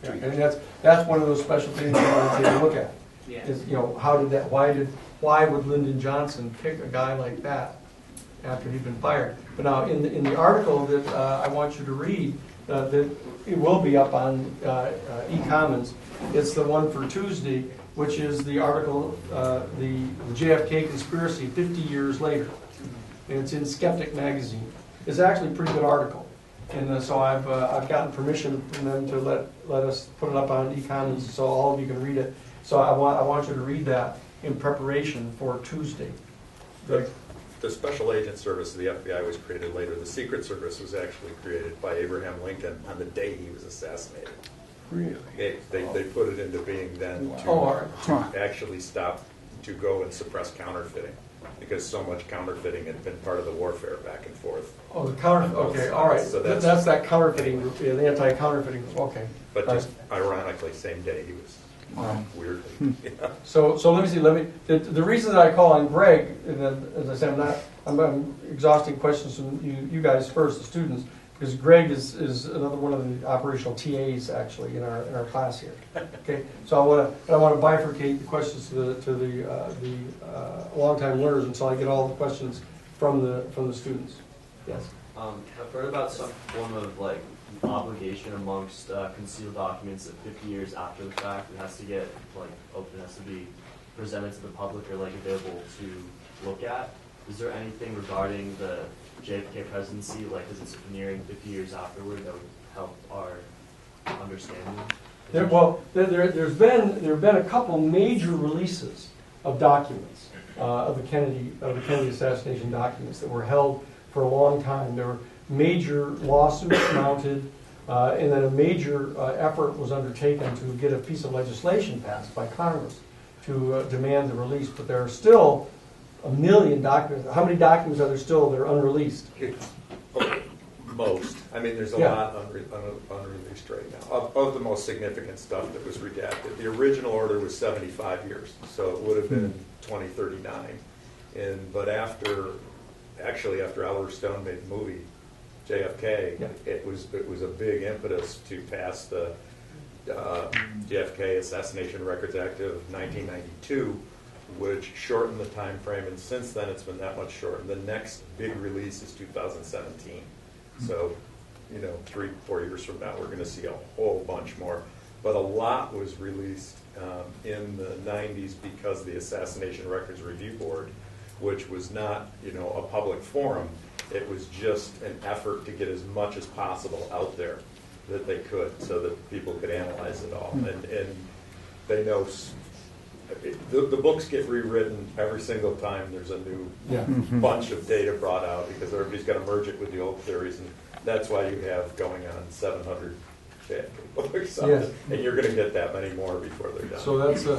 Yeah, and that's one of those special things you want to take a look at. Yeah. Is, you know, why would Lyndon Johnson pick a guy like that after he'd been fired? But now in the article that I want you to read, that it will be up on eCommons. It's the one for Tuesday, which is the article, the JFK conspiracy 50 years later, and it's in Skeptic magazine. It's actually a pretty good article. And so I've gotten permission from them to let us put it up on eCommons so all of you can read it. So I want you to read that in preparation for Tuesday. The Special Agent Service of the FBI was created later. The Secret Service was actually created by Abraham Lincoln on the day he was assassinated. Really? They put it into being then All right. to actually stop, to go and suppress counterfeiting, because so much counterfeiting had been part of the warfare back and forth. Oh, the counter. Okay, all right. So that's that counterfeiting group, yeah, the anti-counterfeiting group. Okay. But All just right. ironically, same day he was weirdly. Yeah. So let me see. The reason that I call on Greg, and then, as I said, I'm exhausting questions from you guys first, the students, because Greg is another one of the operational TAs actually in our class here. Okay. So I want to bifurcate the questions to the longtime learners until I get all the questions from the students. Yes. I've heard about some form of like obligation amongst concealed documents that 50 years after the fact it has to get like open, has to be presented to the public or like available to look at. Is there anything regarding the JFK presidency, like as it's nearing 50 years afterward, that would help our understanding? There have been a couple major releases of documents of the Kennedy assassination documents that were held for a long time. There were major lawsuits mounted, and then a major effort was undertaken to get a piece of legislation passed by Congress to demand the release. But there are still a million documents. How many documents are there still that are unreleased? Most. I mean, there's a lot unreleased right now. Of the most significant stuff that was redacted. The original order was 75 years, so it would have been 2039. But after Oliver Stone made the movie JFK, it was a big impetus to pass the JFK Assassination Records Act of 1992, which shortened the time frame, and since then it's been that much shortened. The next big release is 2017. So, 3-4 years from now, we're going to see a whole bunch more. But a lot was released in the 90s because the Assassination Records Review Board, which was not, a public forum. It was just an effort to get as much as possible out there that they could, so that people could analyze it all. And they know the books get rewritten every single time there's a new bunch of data brought out, because everybody's got to merge it with the old theories, and that's why you have going on 700 JFK books. Yes. And you're going to get that many more before they're done. So that's so.